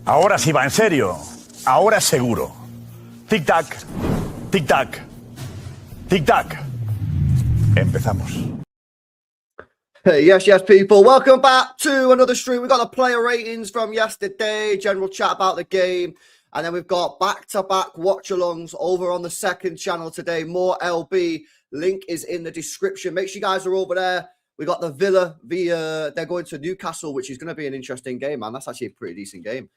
Ahora sí va en serio. Ahora seguro. Tic-tac. Tic-tac. Tic-tac. Empezamos. Yes, people. Welcome back to another stream. We've got the player ratings from yesterday, general chat about the game, and then we've got back-to-back watch-alongs over on the second channel today. More LB. Link is in the description. Make sure you guys are over there. We got the Villa they're going to Newcastle, which is going to be an interesting game, man. That's actually a pretty decent game.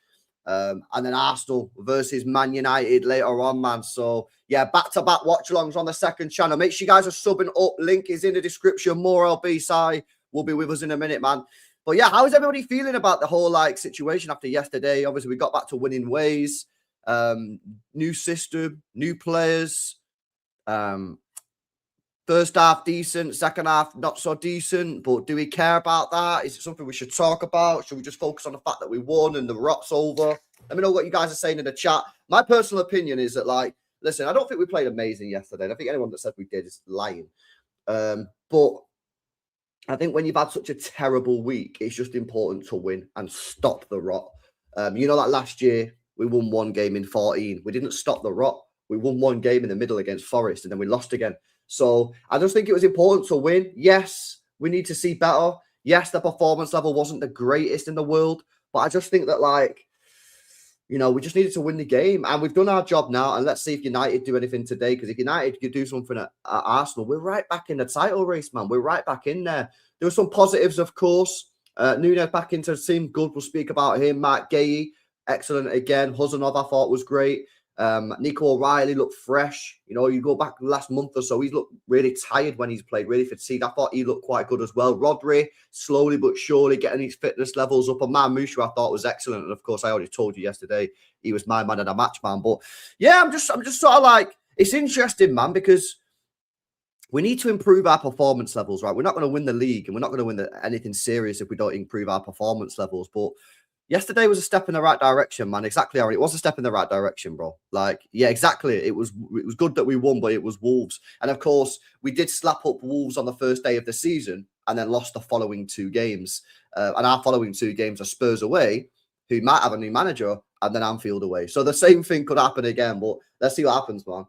And then Arsenal versus Man United later on, man. So, yeah, back-to-back watch-alongs on the second channel. Make sure you guys are subbing up. Link is in the description. More LB side will be with us in a minute, man. But, yeah, how is everybody feeling about the whole, situation after yesterday? Obviously, we got back to winning ways. New system, new players. First half decent, second half not so decent. But do we care about that? Is it something we should talk about? Should we just focus on the fact that we won and the rot's over? Let me know what you guys are saying in the chat. My personal opinion is that, listen, I don't think we played amazing yesterday. I think anyone that said we did is lying. But I think when you've had such a terrible week, it's just important to win and stop the rot. Last year we won one game in 14. We didn't stop the rot. We won one game in the middle against Forest and then we lost again. So I just think it was important to win. Yes, we need to see better. Yes, the performance level wasn't the greatest in the world, but I just think that, we just needed to win the game. And we've done our job now. And let's see if United do anything today. Because if United could do something at Arsenal, we're right back in the title race, man. We're right back in there. There were some positives, of course. Nunes back into the team. Good. We'll speak about him. Guehi, excellent again. Huzanov, I thought, was great. Nico O'Reilly looked fresh. You go back the last month or so, he's looked really tired when he's played, really fatigued. I thought he looked quite good as well. Rodri, slowly but surely getting his fitness levels up. And Marmoush, I thought was excellent. And of course, I already told you yesterday, he was my man and a match man. But yeah, I'm just sort of it's interesting, man, because we need to improve our performance levels, right? We're not going to win the league and we're not going to win anything serious if we don't improve our performance levels. But yesterday was a step in the right direction, man. Exactly, Aaron. It was a step in the right direction, bro. Yeah, exactly. It was good that we won, but it was Wolves. And of course, we did slap up Wolves on the first day of the season and then lost the following two games. And our following two games are Spurs away, who might have a new manager, and then Anfield away. So the same thing could happen again, but let's see what happens, man.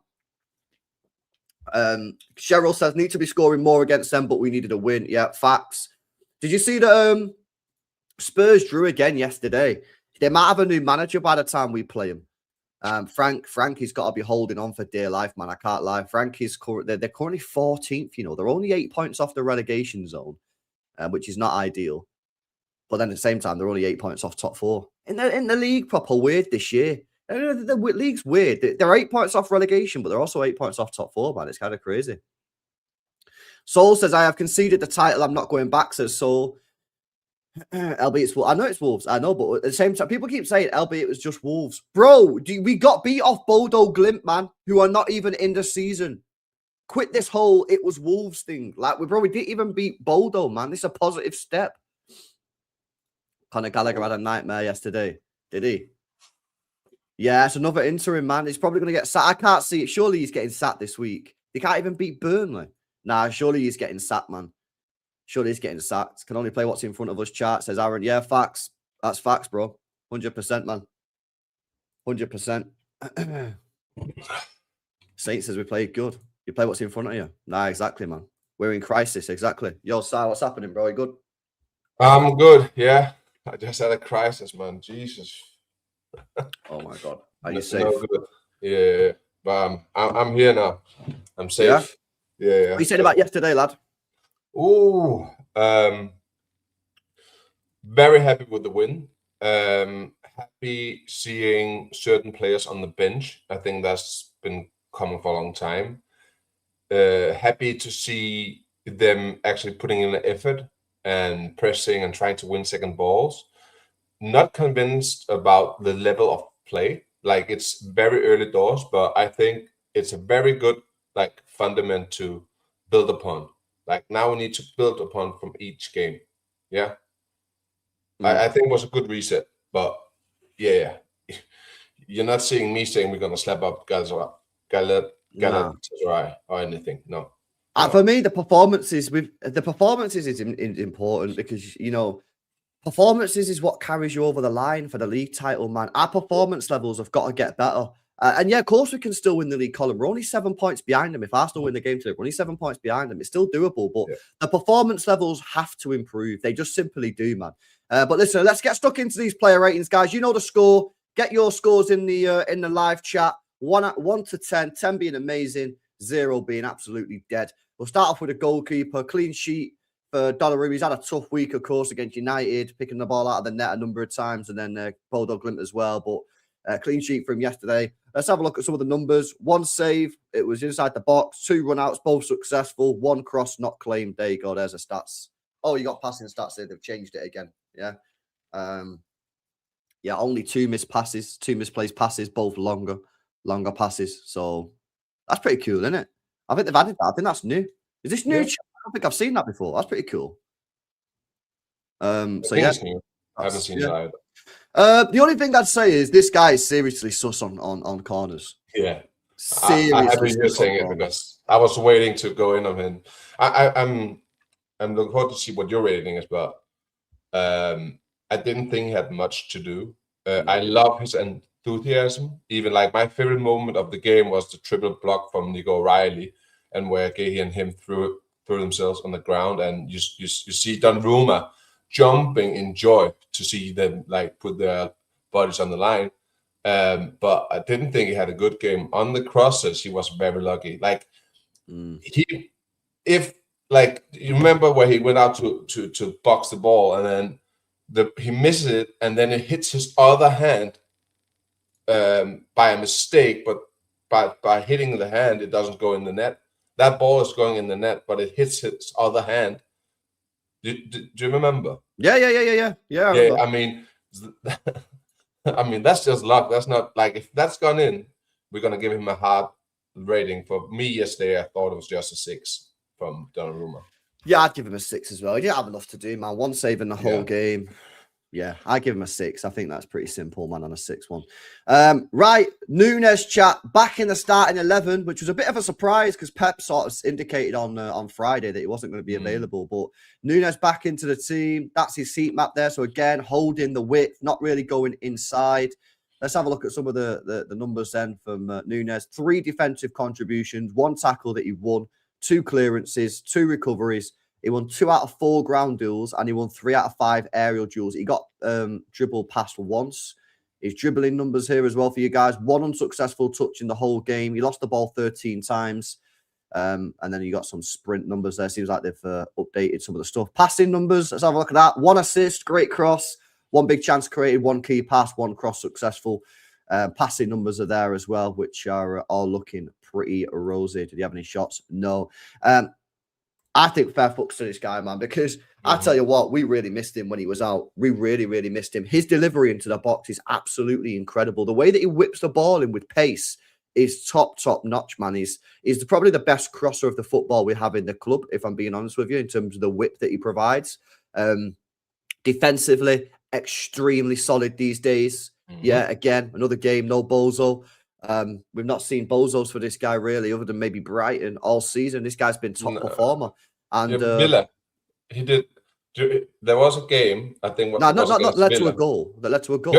Cheryl says, need to be scoring more against them, but we needed a win. Yeah, facts. Did you see that Spurs drew again yesterday? They might have a new manager by the time we play him. Frankie's got to be holding on for dear life, man. I can't lie. Frankie's they're currently 14th. They're only 8 points off the relegation zone, which is not ideal. But then at the same time, they're only 8 points off top four in the league. Proper weird this year. The league's weird. They're 8 points off relegation, but they're also 8 points off top four, man. It's kind of crazy. Soul says, I have conceded the title. I'm not going back, says Soul. LB, it's Wolves. I know it's Wolves. I know, but at the same time, people keep saying LB, it was just Wolves. Bro, we got beat off Bodo Glimt, man, who are not even in the season. Quit this whole it was Wolves thing. We didn't even beat Bodo, man. This is a positive step. Conor Gallagher had a nightmare yesterday. Did he? Yeah, it's another interim, man. He's probably going to get sacked. I can't see it. Surely he's getting sacked this week. They can't even beat Burnley. Nah, surely he's getting sacked, man. Surely he's getting sacked. Can only play what's in front of us. Chart says Aaron. Yeah, facts. That's facts, bro. 100%, man. 100%. Saint says we played good. You play what's in front of you. Nah, exactly, man. We're in crisis. Exactly. Yo, Si, what's happening, bro? You good? I'm good. Yeah. I just had a crisis, man. Jesus. Oh my God. Are you safe? No good. Yeah. But I'm here now. I'm safe. Yeah. What are you saying about yesterday, lad? Oh, very happy with the win. Happy seeing certain players on the bench. I think that's been coming for a long time. Happy to see them actually putting in an effort and pressing and trying to win second balls. Not convinced about the level of play. It's very early doors, but I think it's a very good fundament to build upon. Now we need to build upon from each game. Yeah. I think it was a good reset, but yeah. You're not seeing me saying we're going to slap up Galatasaray or anything. No. For me, the performances is important because, performances is what carries you over the line for the league title, man. Our performance levels have got to get better. And yeah, of course, we can still win the league column. We're only 7 points behind them. If Arsenal win the game today, we're only 7 points behind them. It's still doable, but the performance levels have to improve. They just simply do, man. But listen, let's get stuck into these player ratings, guys. You know the score. Get your scores in the live chat. 1 to 10, 10 being amazing, 0 being absolutely dead. We'll start off with a goalkeeper, clean sheet for Donnarumma. He's had a tough week, of course, against United, picking the ball out of the net a number of times, and then Bulldog Glint as well. But clean sheet for him yesterday. Let's have a look at some of the numbers. 1 save, it was inside the box. 2 run-outs, both successful. 1 cross, not claimed. There you go, there's the stats. Oh, you got passing stats there. They've changed it again. Yeah. Yeah, only 2 missed passes, 2 misplaced passes, both longer passes. So that's pretty cool, isn't it? I think they've added that. I think that's new. Is this new? Yeah. I don't think I've seen that before. That's pretty cool. So yeah, I haven't seen that either. The only thing I'd say is this guy is seriously sus on corners. Yeah, seriously. I haven't been saying it because I was waiting to go in on him. I'm looking forward to see what your rating is, but I didn't think he had much to do. I love his enthusiasm. Even like my favorite moment of the game was the triple block from Nico O'Reilly, and where Guehi and him threw themselves on the ground, and you see Donnarumma jumping in joy to see them like put their bodies on the line. But I didn't think he had a good game. On the crosses, he was very lucky. Like like you remember where he went out to box the ball, and then he misses it, and then it hits his other hand by a mistake, but by hitting the hand, it doesn't go in the net. That ball is going in the net, but it hits his other hand. Do you remember? Yeah. I mean, that's just luck. That's not like, if that's gone in, we're gonna give him a hard rating. For me yesterday, I thought it was just a 6 from Donnarumma. Yeah, I'd give him a 6 as well. He didn't have enough to do, man. 1 save in the whole game. Yeah, I give him a 6. I think that's pretty simple, man, on a 6-1. Right, Nunes chat back in the starting 11, which was a bit of a surprise because Pep sort of indicated on Friday that he wasn't going to be available. But Nunes back into the team. That's his seat map there. So again, holding the width, not really going inside. Let's have a look at some of the numbers then from Nunes. 3 defensive contributions, 1 tackle that he won, 2 clearances, 2 recoveries. He won 2 out of 4 ground duels, and he won 3 out of 5 aerial duels. He got dribbled past once. His dribbling numbers here as well for you guys. 1 unsuccessful touch in the whole game. He lost the ball 13 times. And then you got some sprint numbers there. Seems like they've updated some of the stuff. Passing numbers, let's have a look at that. 1 assist, great cross. 1 big chance created, 1 key pass, 1 cross successful. Passing numbers are there as well, which are all looking pretty rosy. Did he have any shots? No. I think fair fucks to this guy, man, because I tell you what, we really missed him when he was out. We really, really missed him. His delivery into the box is absolutely incredible. The way that he whips the ball in with pace is top notch, man. He's probably the best crosser of the football we have in the club, if I'm being honest with you, in terms of the whip that he provides. Defensively, extremely solid these days. Yeah, again, another game, no Bozo. We've not seen bozos for this guy really, other than maybe Brighton all season. This guy's been top performer. And Villa, he did. There was a game, I think. Not led to a goal. That led to a goal.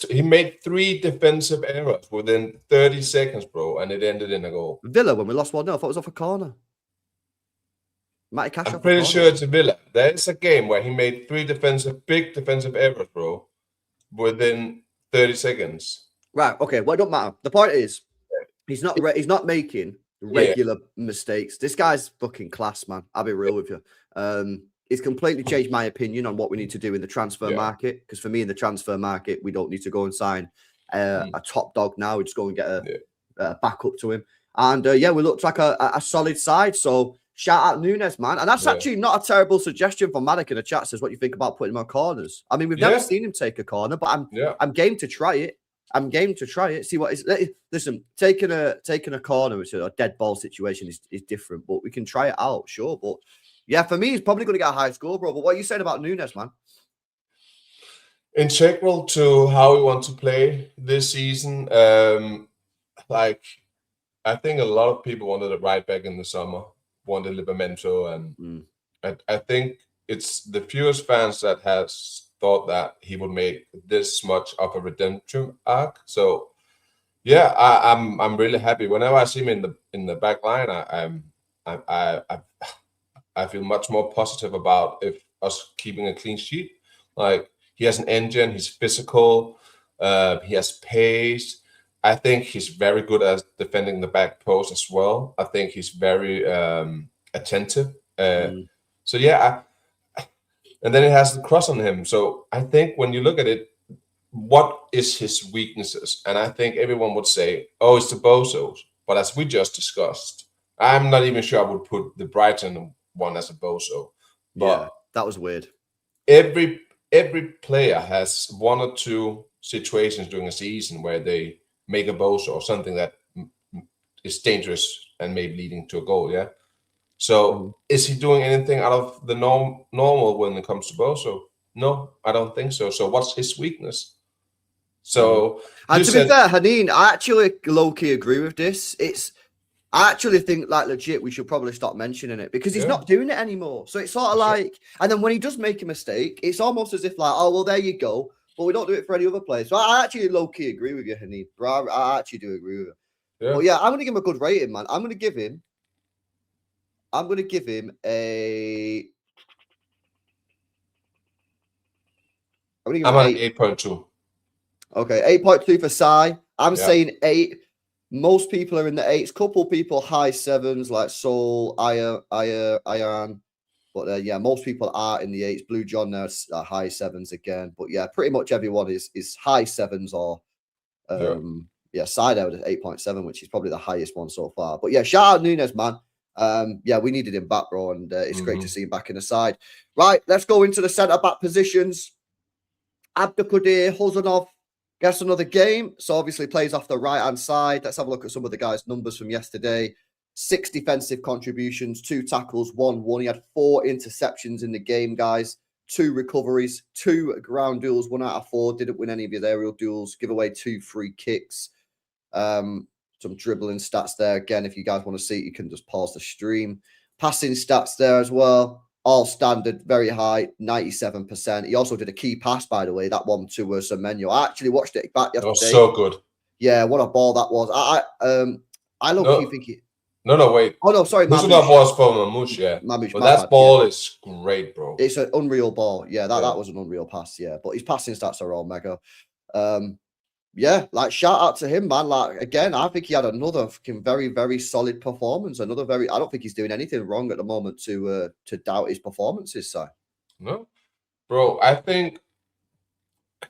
He made 3 defensive errors within 30 seconds, bro, and it ended in a goal. Villa, when we lost 1-0, I thought it was off a corner. I'm pretty sure it's a Villa. There is a game where he made 3 big defensive errors, bro, within 30 seconds. Right. Okay. Well, it don't matter. The point is, he's not making regular mistakes. This guy's fucking class, man. I'll be real with you. He's completely changed my opinion on what we need to do in the transfer market. Because for me, in the transfer market, we don't need to go and sign a top dog now. We just go and get a backup to him. And we looked like a solid side. So shout out Nunes, man. And that's actually not a terrible suggestion for Maddock in the chat. Says, what do you think about putting him on corners? I mean, we've never seen him take a corner, but I'm game to try it. I'm game to try it. See what is. Listen, taking a corner, which is a dead ball situation, is different. But we can try it out, sure. But yeah, for me, he's probably going to get a high score, bro. But what are you saying about Nunes, man? Integral to how we want to play this season. Like, I think a lot of people wanted it right back in the summer, wanted Livramento, and I think it's the fewest fans that has thought that he would make this much of a redemption arc. So yeah, I'm really happy. Whenever I see him in the back line, I feel much more positive about us keeping a clean sheet. Like, he has an engine, he's physical, he has pace. I think he's very good at defending the back post as well. I think he's very attentive. So yeah, and then it has the cross on him. So I think when you look at it, what is his weaknesses? And I think everyone would say, oh, it's the bozos. But as we just discussed, I'm not even sure I would put the Brighton one as a bozo. But yeah, that was weird. Every player has one or two situations during a season where they make a bozo or something that is dangerous and maybe leading to a goal. Yeah. So is he doing anything out of the normal when it comes to bozo? No, I don't think so. So what's his weakness? So and to be fair, Haneen, I actually low-key agree with this. I actually think, like, legit, we should probably stop mentioning it because he's not doing it anymore. So it's sort of like, and then when he does make a mistake, it's almost as if like, oh, well, there you go. But we don't do it for any other players. So I actually low-key agree with you, Haneen. Bro, I actually do agree with you. Yeah. But yeah, I'm going to give him a good rating, man. I'm going to give him a... I'm going to give him I'm on 8.2. Okay, 8.2 for Sai. I'm saying 8. Most people are in the 8s. Couple people high 7s like Sol, Iron. But yeah, most people are in the 8s. Blue John there high 7s again. But yeah, pretty much everyone is high 7s or Sai there with 8.7, which is probably the highest one so far. But yeah, shout out Nunes, man. Yeah, we needed him back, bro, and it's great to see him back in the side. Right, let's go into the centre back positions. Abdulkadir Huzanov gets another game, so obviously plays off the right-hand side. Let's have a look at some of the guys' numbers from yesterday. 6 defensive contributions, 2 tackles, 1-1. He had 4 interceptions in the game, guys. 2 recoveries, 2 ground duels, 1 out of 4. Didn't win any of his aerial duels. Give away 2 free kicks. Some dribbling stats there. Again, if you guys want to see it, you can just pause the stream. Passing stats there as well. All standard, very high, 97%. He also did a key pass, by the way, that one to Semenyo. I actually watched it back yesterday. That was so good. Yeah, what a ball that was. I look think it. No, wait. Oh, no, sorry. This was for Marmoush, yeah. Marmoush, but that ball is great, bro. It's an unreal ball. Yeah, that was an unreal pass, yeah. But his passing stats are all mega. Yeah, like, shout out to him, man. Like, again, I think he had another fucking very, very solid performance. I don't think he's doing anything wrong at the moment to doubt his performances, so. No, bro, I think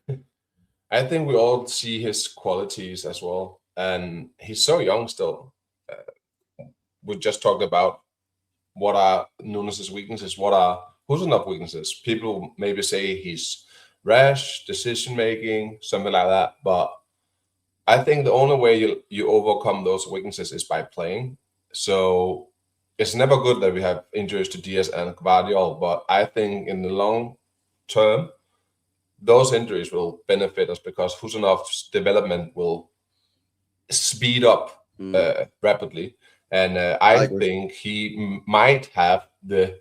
we all see his qualities as well. And he's so young still. We just talked about what are Nunes' weaknesses, what are Huzanov weaknesses. People maybe say he's rash, decision-making, something like that. But I think the only way you overcome those weaknesses is by playing. So it's never good that we have injuries to Diaz and Gvardiol, but I think in the long term, those injuries will benefit us because Husanov's development will speed up rapidly. And I think he might have the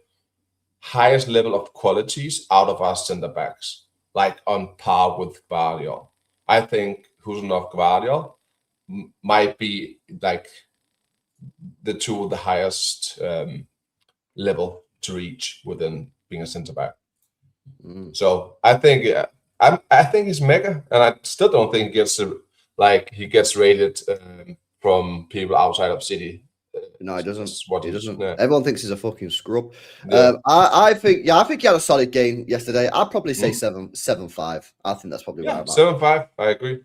highest level of qualities out of our center backs, like on par with Gvardiol. I think Husanov Gvardiol might be like the 2 of the highest level to reach within being a center back. So I think I think he's mega, and I still don't think he gets rated from people outside of City. No, he doesn't. He doesn't. Yeah. Everyone thinks he's a fucking scrub. Yeah. I think he had a solid game yesterday. I'd probably say 7.5. I think that's probably right. 7.5. I agree.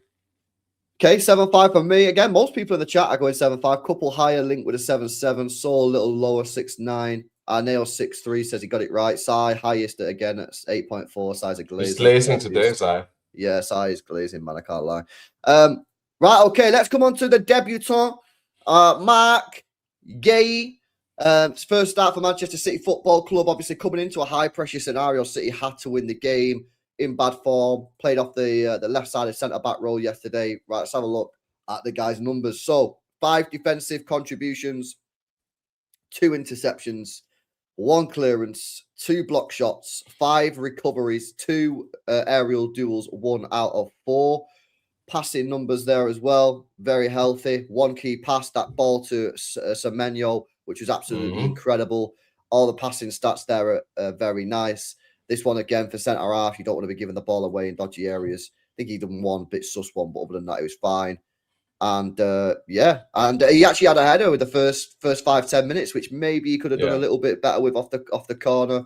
Okay, 7.5 for me. Again, most people in the chat are going 7.5. Couple higher, Link with a 7.7. Saul a little lower, 6.9. Nail 6.3 says he got it right. Sai highest again at 8.4. Sai's a glazing. He's glazing today, Sai. Yeah, Sai is glazing, man. I can't lie. Right, okay, let's come on to the debutant. Mark Guehi. First start for Manchester City Football Club. Obviously, coming into a high-pressure scenario, City had to win the game. In bad form, played off the left-sided centre-back role yesterday. Right, let's have a look at the guy's numbers. So, 5 defensive contributions, 2 interceptions, 1 clearance, 2 block shots, 5 recoveries, 2 aerial duels, 1 out of 4. Passing numbers there as well, very healthy. 1 key pass, that ball to Semenyo, which was absolutely incredible. All the passing stats there are very nice. This one again for centre half, you don't want to be giving the ball away in dodgy areas. I think he done one bit sus one, but other than that, it was fine. And he actually had a header with the first 5-10 minutes, which maybe he could have done a little bit better with off the corner.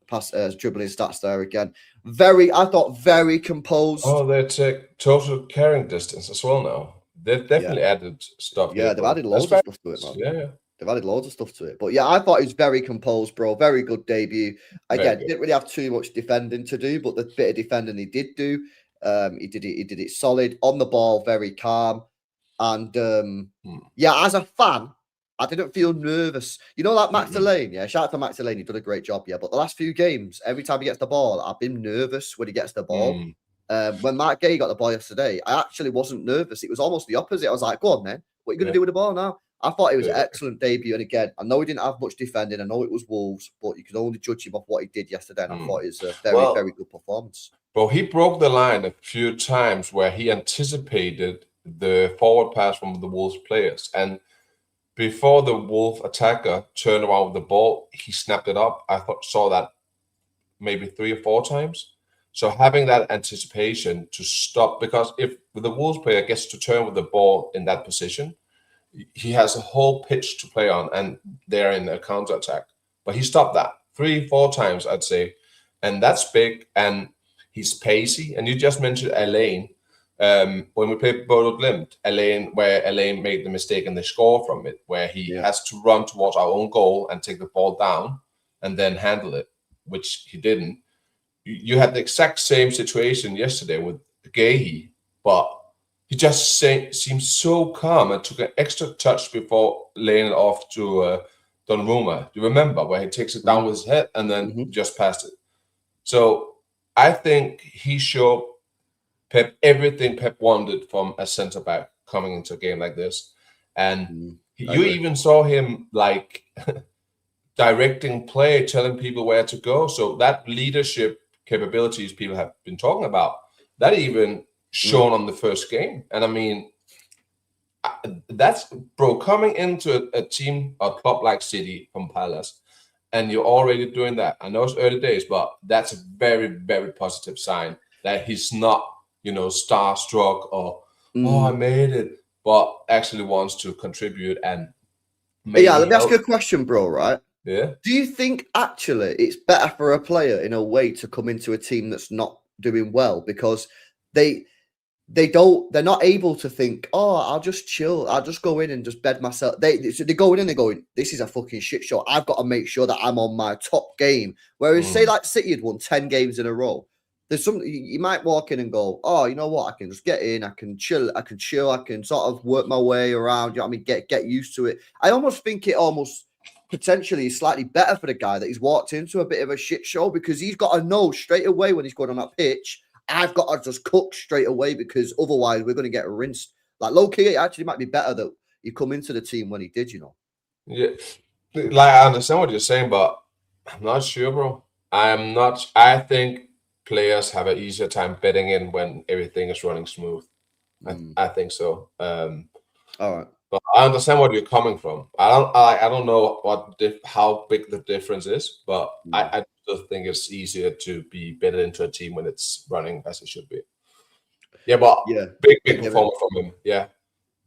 Pass dribbling stats there again. I thought very composed. Oh, they take total carrying distance as well now. They've definitely added stuff. Yeah, they've added loads of stuff to it, man. Yeah. They've added loads of stuff to it. But yeah, I thought he was very composed, bro. Very good debut. Again, didn't really have too much defending to do, but the bit of defending he did do, he did it solid. On the ball, very calm. And as a fan, I didn't feel nervous. You know, like Max Delaney, shout out to Max Delaney, done a great job, but the last few games, every time he gets the ball, I've been nervous when he gets the ball. When Mark Guehi got the ball yesterday, I actually wasn't nervous. It was almost the opposite. I was like, go on, man. What are you going to do with the ball now? I thought it was an excellent debut. And again, I know he didn't have much defending. I know it was Wolves, but you can only judge him off what he did yesterday. And I thought it was a very, very good performance. Well, he broke the line a few times where he anticipated the forward pass from the Wolves players. And before the Wolf attacker turned around with the ball, he snapped it up. I saw that maybe 3 or 4 times. So having that anticipation to stop, because if the Wolves player gets to turn with the ball in that position, he has a whole pitch to play on, and they're in a counter-attack. But he stopped that 3-4 times, I'd say. And that's big, and he's pacey. And you just mentioned Elaine. When we played Bodo Glimt, where Elaine made the mistake and they score from it, where he has to run towards our own goal and take the ball down and then handle it, which he didn't. You had the exact same situation yesterday with Guehi, but he just seemed so calm and took an extra touch before laying it off to Donnarumma. Do you remember where he takes it down with his head and then just passed it? So I think he showed Pep everything Pep wanted from a centre back coming into a game like this, and you even saw him like directing play, telling people where to go. So that leadership capabilities people have been talking about, that even shown on the first game. And I mean, that's coming into a team, a club like City from Palace, and you're already doing that. I know it's early days, but that's a very, very positive sign that he's not, starstruck or I made it, but actually wants to contribute and let me ask you a question, bro, right? Yeah. Do you think actually it's better for a player in a way to come into a team that's not doing well because they're not able to think, I'll just chill, I'll just go in and just bed myself. They go in and they're going, this is a fucking shit show. I've got to make sure that I'm on my top game. Whereas say like City had won 10 games in a row. There's something you might walk in and go, you know what? I can just get in. I can chill. I can sort of work my way around. You know what I mean? Get used to it. I almost think it almost potentially is slightly better for the guy that he's walked into a bit of a shit show because he's got to know straight away when he's going on that pitch, I've got to just cook straight away because otherwise we're going to get rinsed. Like low key, it actually might be better that you come into the team when he did, Yeah, like I understand what you're saying, but I'm not sure, bro. I think players have an easier time betting in when everything is running smooth. I think so. All right. But I understand where you're coming from. I don't know how big the difference is, but I just think it's easier to be betted into a team when it's running as it should be. Yeah, but big performance from him. Yeah,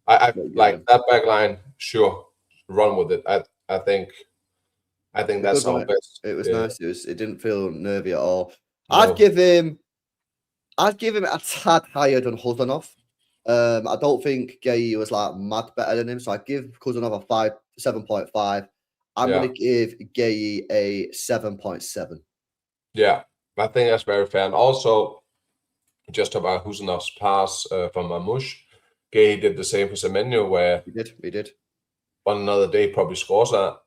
I like that back line. Sure, run with it. I think that's our best. It was nice. It didn't feel nervy at all. No. I'd give him a tad higher than Huzanov. I don't think Guehi was like mad better than him, so I'd give Huzanov a 7.5. I'm going to give Guehi a 7.7. Yeah, I think that's very fair. And also, just about Huzanov's pass from Marmoush, Guehi did the same for Semenyo, where he did. On another day, probably scores that.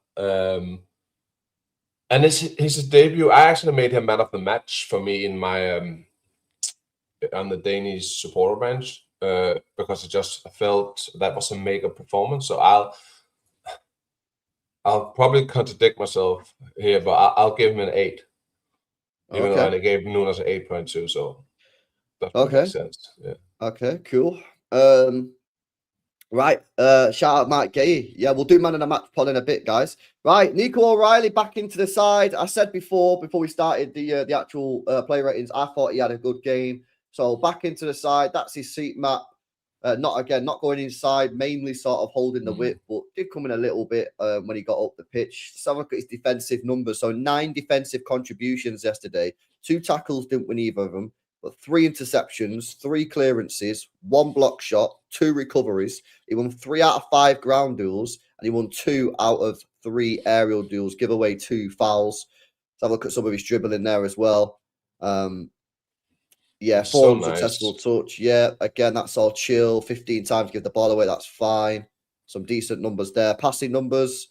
And his debut, I actually made him man of the match for me in my on the Danish supporter bench because I just felt that was a mega performance. So I'll probably contradict myself here, but I'll give him an 8. Even though I gave Nunes an 8.2, so that makes sense. Yeah. Okay, cool. Right. Shout out Mike Guehi. Yeah, we'll do man in a match pod in a bit, guys. Right, Nico O'Reilly back into the side. I said before we started the actual play ratings, I thought he had a good game. So back into the side. That's his seat map. Not going inside, mainly sort of holding the width, but did come in a little bit when he got up the pitch. Let's have a look at his defensive numbers. So 9 defensive contributions yesterday. 2 tackles, didn't win either of them, but 3 interceptions, 3 clearances, 1 block shot, 2 recoveries. He won 3 out of 5 ground duels, and he won 2 out of 3 aerial duels, give away 2 fouls. Let's have a look at some of his dribbling there as well. Yeah, 4 unsuccessful touch. Yeah, again, that's all chill. 15 times give the ball away. That's fine. Some decent numbers there. Passing numbers,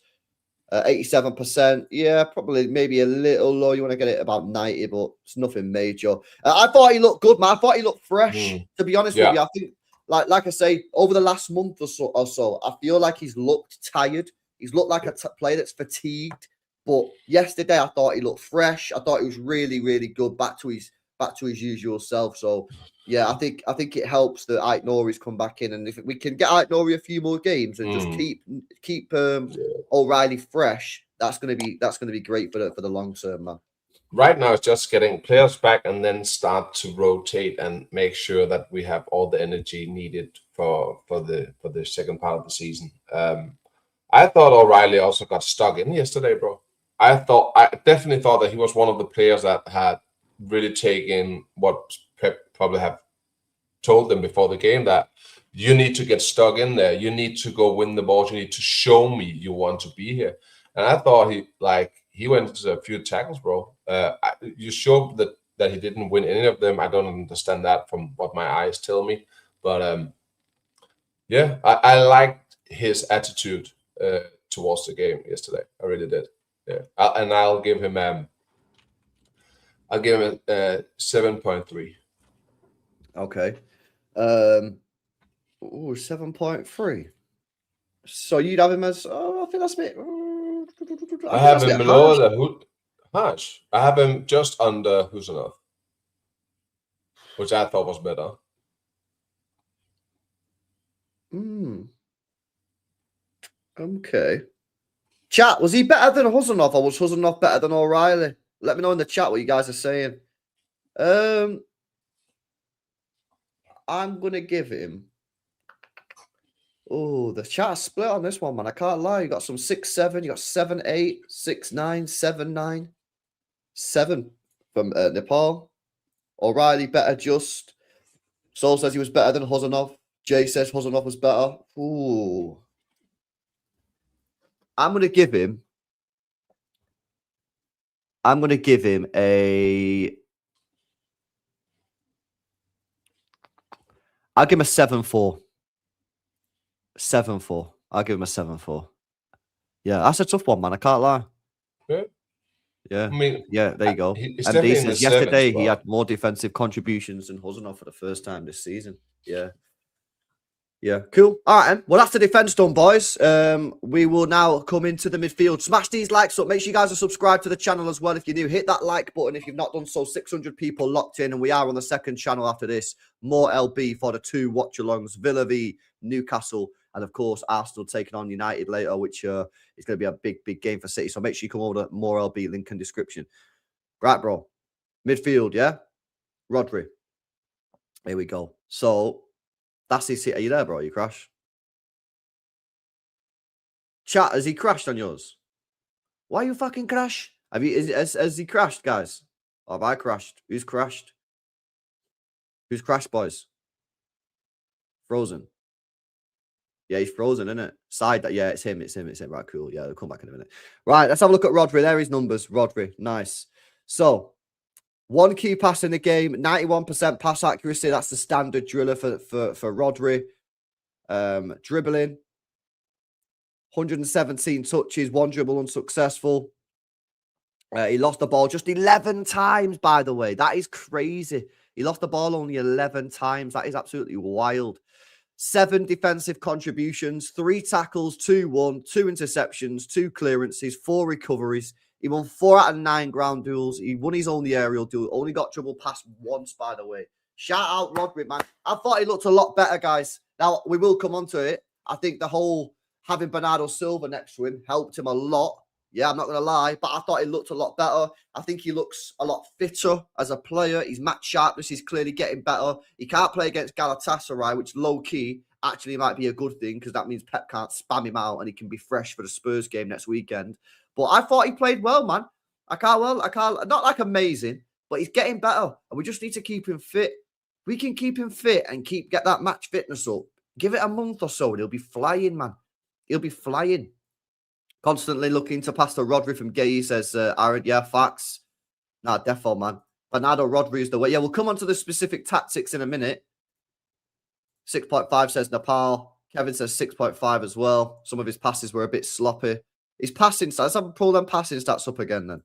87%. Yeah, probably maybe a little low. You want to get it about 90, but it's nothing major. I thought he looked good, man. I thought he looked fresh, to be honest with you. I think, like I say, over the last month or so, I feel like he's looked tired. He's looked like a player that's fatigued. But yesterday, I thought he looked fresh. I thought he was really, really good, back to his usual self. So yeah, I think it helps that Ait Nouri's come back in, and if we can get Ait Nouri a few more games and just keep O'Reilly fresh, that's gonna be great for the long term, man. Right now, it's just getting players back and then start to rotate and make sure that we have all the energy needed for the second part of the season. I thought O'Reilly also got stuck in yesterday, bro. I definitely thought that he was one of the players that had really taken what Pep probably have told them before the game, that you need to get stuck in there. You need to go win the balls. You need to show me you want to be here. And I thought he went into a few tackles, bro. You showed that he didn't win any of them. I don't understand that from what my eyes tell me. But yeah, I liked his attitude towards the game yesterday. I really did. Yeah, I'll give him a 7.3. Okay. 7.3. So you'd have him as, I think that's a bit. I have him below the harsh. I have him just under Husanov, which I thought was better. Okay. Chat, was he better than Husanov, or was Husanov better than O'Reilly? Let me know in the chat what you guys are saying. I'm going to give him... Oh, the chat split on this one, man. I can't lie. You got some 6-7. You got 7-8, 6-9, 7-9. 7 from Nepal. O'Reilly better just. Sol says he was better than Husanov. Jay says Husanov was better. Ooh. I'm going to give him a... I'll give him a 7-4. 7-4. I'll give him a 7-4. Yeah, that's a tough one, man. I can't lie. Yeah. I mean, yeah, there you go. And he says yesterday he had more defensive contributions than Husanov for the first time this season. Yeah. Yeah, cool. All right, then. Well, that's the defense done, boys. We will now come into the midfield. Smash these likes up. Make sure you guys are subscribed to the channel as well. If you're new, hit that like button if you've not done so. 600 people locked in, and we are on the second channel after this. More LB for the 2 watch-alongs. Villa v Newcastle, and of course, Arsenal taking on United later, which is going to be a big, big game for City. So make sure you come over to More LB, link in description. Right, bro. Midfield, yeah? Rodri. Here we go. So... that's his seat. Are you there, bro? You crash? Chat, has he crashed on yours? Why you fucking crash? Has he crashed, guys? Or have I crashed? Who's crashed? Who's crashed, boys? Frozen. Yeah, he's frozen, isn't it? Side that. Yeah, it's him. Right, cool. Yeah, they'll come back in a minute. Right, let's have a look at Rodri. There are his numbers. Rodri, nice. So, 1 key pass in the game, 91% pass accuracy. That's the standard driller for Rodri. Dribbling, 117 touches, 1 dribble unsuccessful. He lost the ball just 11 times, by the way. That is crazy. He lost the ball only 11 times. That is absolutely wild. 7 defensive contributions, 3 tackles, 2-1, 2 interceptions, 2 clearances, 4 recoveries. He won 4 out of 9 ground duels. He won his only aerial duel. Only got trouble past once, by the way. Shout out Rodri, man. I thought he looked a lot better, guys. Now, we will come on to it. I think the whole having Bernardo Silva next to him helped him a lot. Yeah, I'm not going to lie, but I thought he looked a lot better. I think he looks a lot fitter as a player. His match sharpness is clearly getting better. He can't play against Galatasaray, which low-key actually might be a good thing because that means Pep can't spam him out and he can be fresh for the Spurs game next weekend. But I thought he played well, man. I can't, not like amazing, but he's getting better. And we just need to keep him fit. We can keep him fit and get that match fitness up. Give it a month or so and he'll be flying, man. He'll be flying. Constantly looking to pass to Rodri from Guehi, says Aaron. Yeah, facts. Nah, defo, man. Bernardo Rodri is the way. Yeah, we'll come on to the specific tactics in a minute. 6.5 says Nepal. Kevin says 6.5 as well. Some of his passes were a bit sloppy. His passing stats. Let's have a pull them passing stats up again then.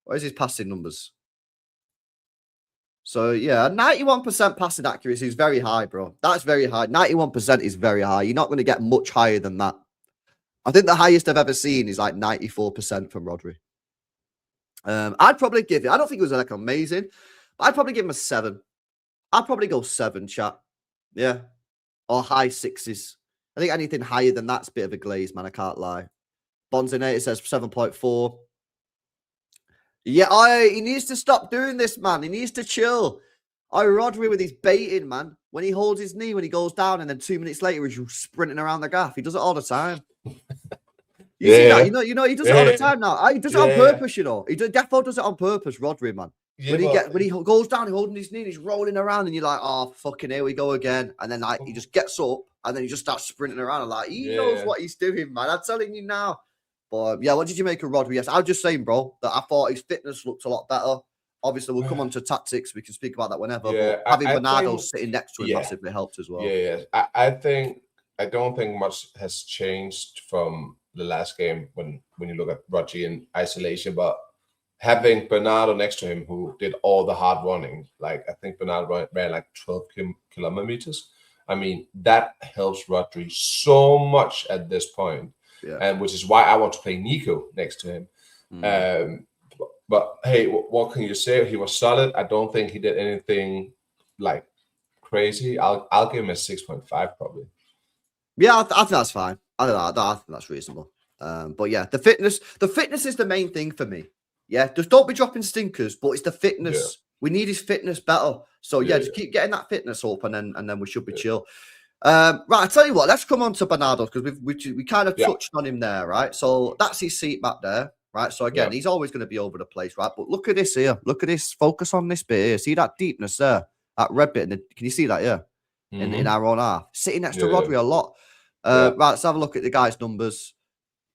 What is his passing numbers? So, yeah, 91% passing accuracy is very high, bro. That's very high. 91% is very high. You're not going to get much higher than that. I think the highest I've ever seen is like 94% from Rodri. I'd probably give it, I don't think it was like amazing, but I'd probably give him a 7. I'd probably go 7, chat. Yeah. Or high 6s. I think anything higher than that's a bit of a glaze, man. I can't lie. Bonzinator says 7.4. Yeah, he needs to stop doing this, man. He needs to chill. Rodri with his baiting, man. When he holds his knee, when he goes down, and then 2 minutes later, he's sprinting around the gaff. He does it all the time. You see that? You know, he does it all the time now. He does it on purpose, you know. He defo does it on purpose, Rodri, man. Yeah, when he goes down, he's holding his knee, and he's rolling around, and you're like, oh, fucking, here we go again. And then like he just gets up, and then he just starts sprinting around, and like he knows what he's doing, man. I'm telling you now. But yeah, what did you make of Rodri? Yes, I was just saying, bro, that I thought his fitness looked a lot better. Obviously, we'll come on to tactics. We can speak about that whenever. Yeah, but having Bernardo sitting next to him massively helped as well. Yeah. I don't think much has changed from the last game when you look at Rodri in isolation, but having Bernardo next to him who did all the hard running, like I think Bernardo ran like 12 kilometers. I mean, that helps Rodri so much at this point. Yeah. And which is why I want to play Nico next to him. But hey, what can you say? He was solid. I don't think he did anything like crazy. I'll give him a 6.5 probably. Yeah, I think that's fine. I think that's reasonable. But yeah, the fitness is the main thing for me. Yeah, just don't be dropping stinkers, but it's the fitness. Yeah. We need his fitness better. So yeah, just keep getting that fitness up, and then we should be chill. Right, I tell you what, let's come on to Bernardo because we kind of touched on him there, right? So that's his seat map there, right? So again, he's always going to be over the place, right? But look at this here. Look at this. Focus on this bit here. See that deepness there? That red bit. Can you see that? Yeah, in our own half, sitting next to Rodri a lot. Right, let's have a look at the guy's numbers.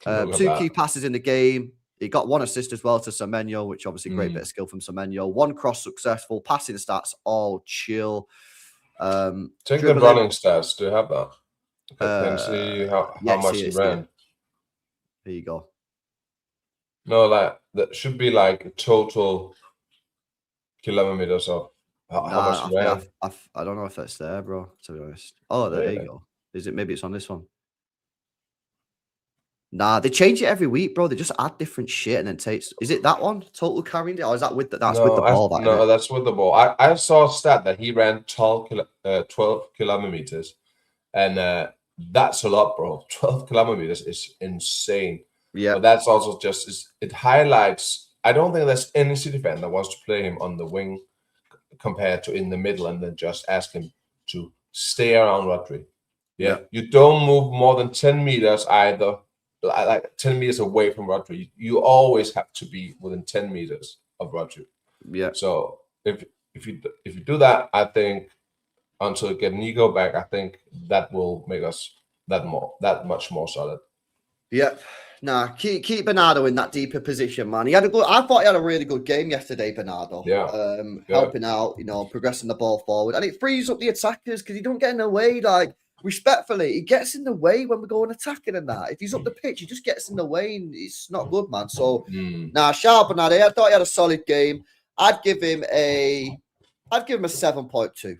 2 key passes in the game. He got 1 assist as well to Semenyo, which obviously great bit of skill from Semenyo. 1 cross successful. Passing stats all chill. Check the running stats. Do you have that? Can see how much he ran. Here you go. No, that should be like total kilometers of how much he ran. I don't know if that's there, bro, to be honest. Oh, there you go. Is it? Maybe it's on this one. Nah, they change it every week, bro. They just add different shit and then takes. Is it that one? Total carrying it, or is that with the? That's with the ball. That's with the ball. I saw a stat that he ran 12 kilometers, and that's a lot, bro. 12 kilometers is insane. Yeah, but that's also just it highlights. I don't think there's any City fan that wants to play him on the wing compared to in the middle, and then just ask him to stay around Rodri. Yeah, you don't move more than 10 meters either. Like 10 meters away from Rodri, you always have to be within 10 meters of Rodri. Yeah. So if you do that, I think until get Nico back, I think that will make us that much more solid. Yeah. Nah, keep Bernardo in that deeper position, man. I thought he had a really good game yesterday, Bernardo. Yeah. Helping out, progressing the ball forward, and it frees up the attackers because he don't get in the way. Like, respectfully, he gets in the way when we go and attacking and that. If he's up the pitch, he just gets in the way, and it's not good, man. So, shout out Bernardo. I thought he had a solid game. I'd give him a 7.2.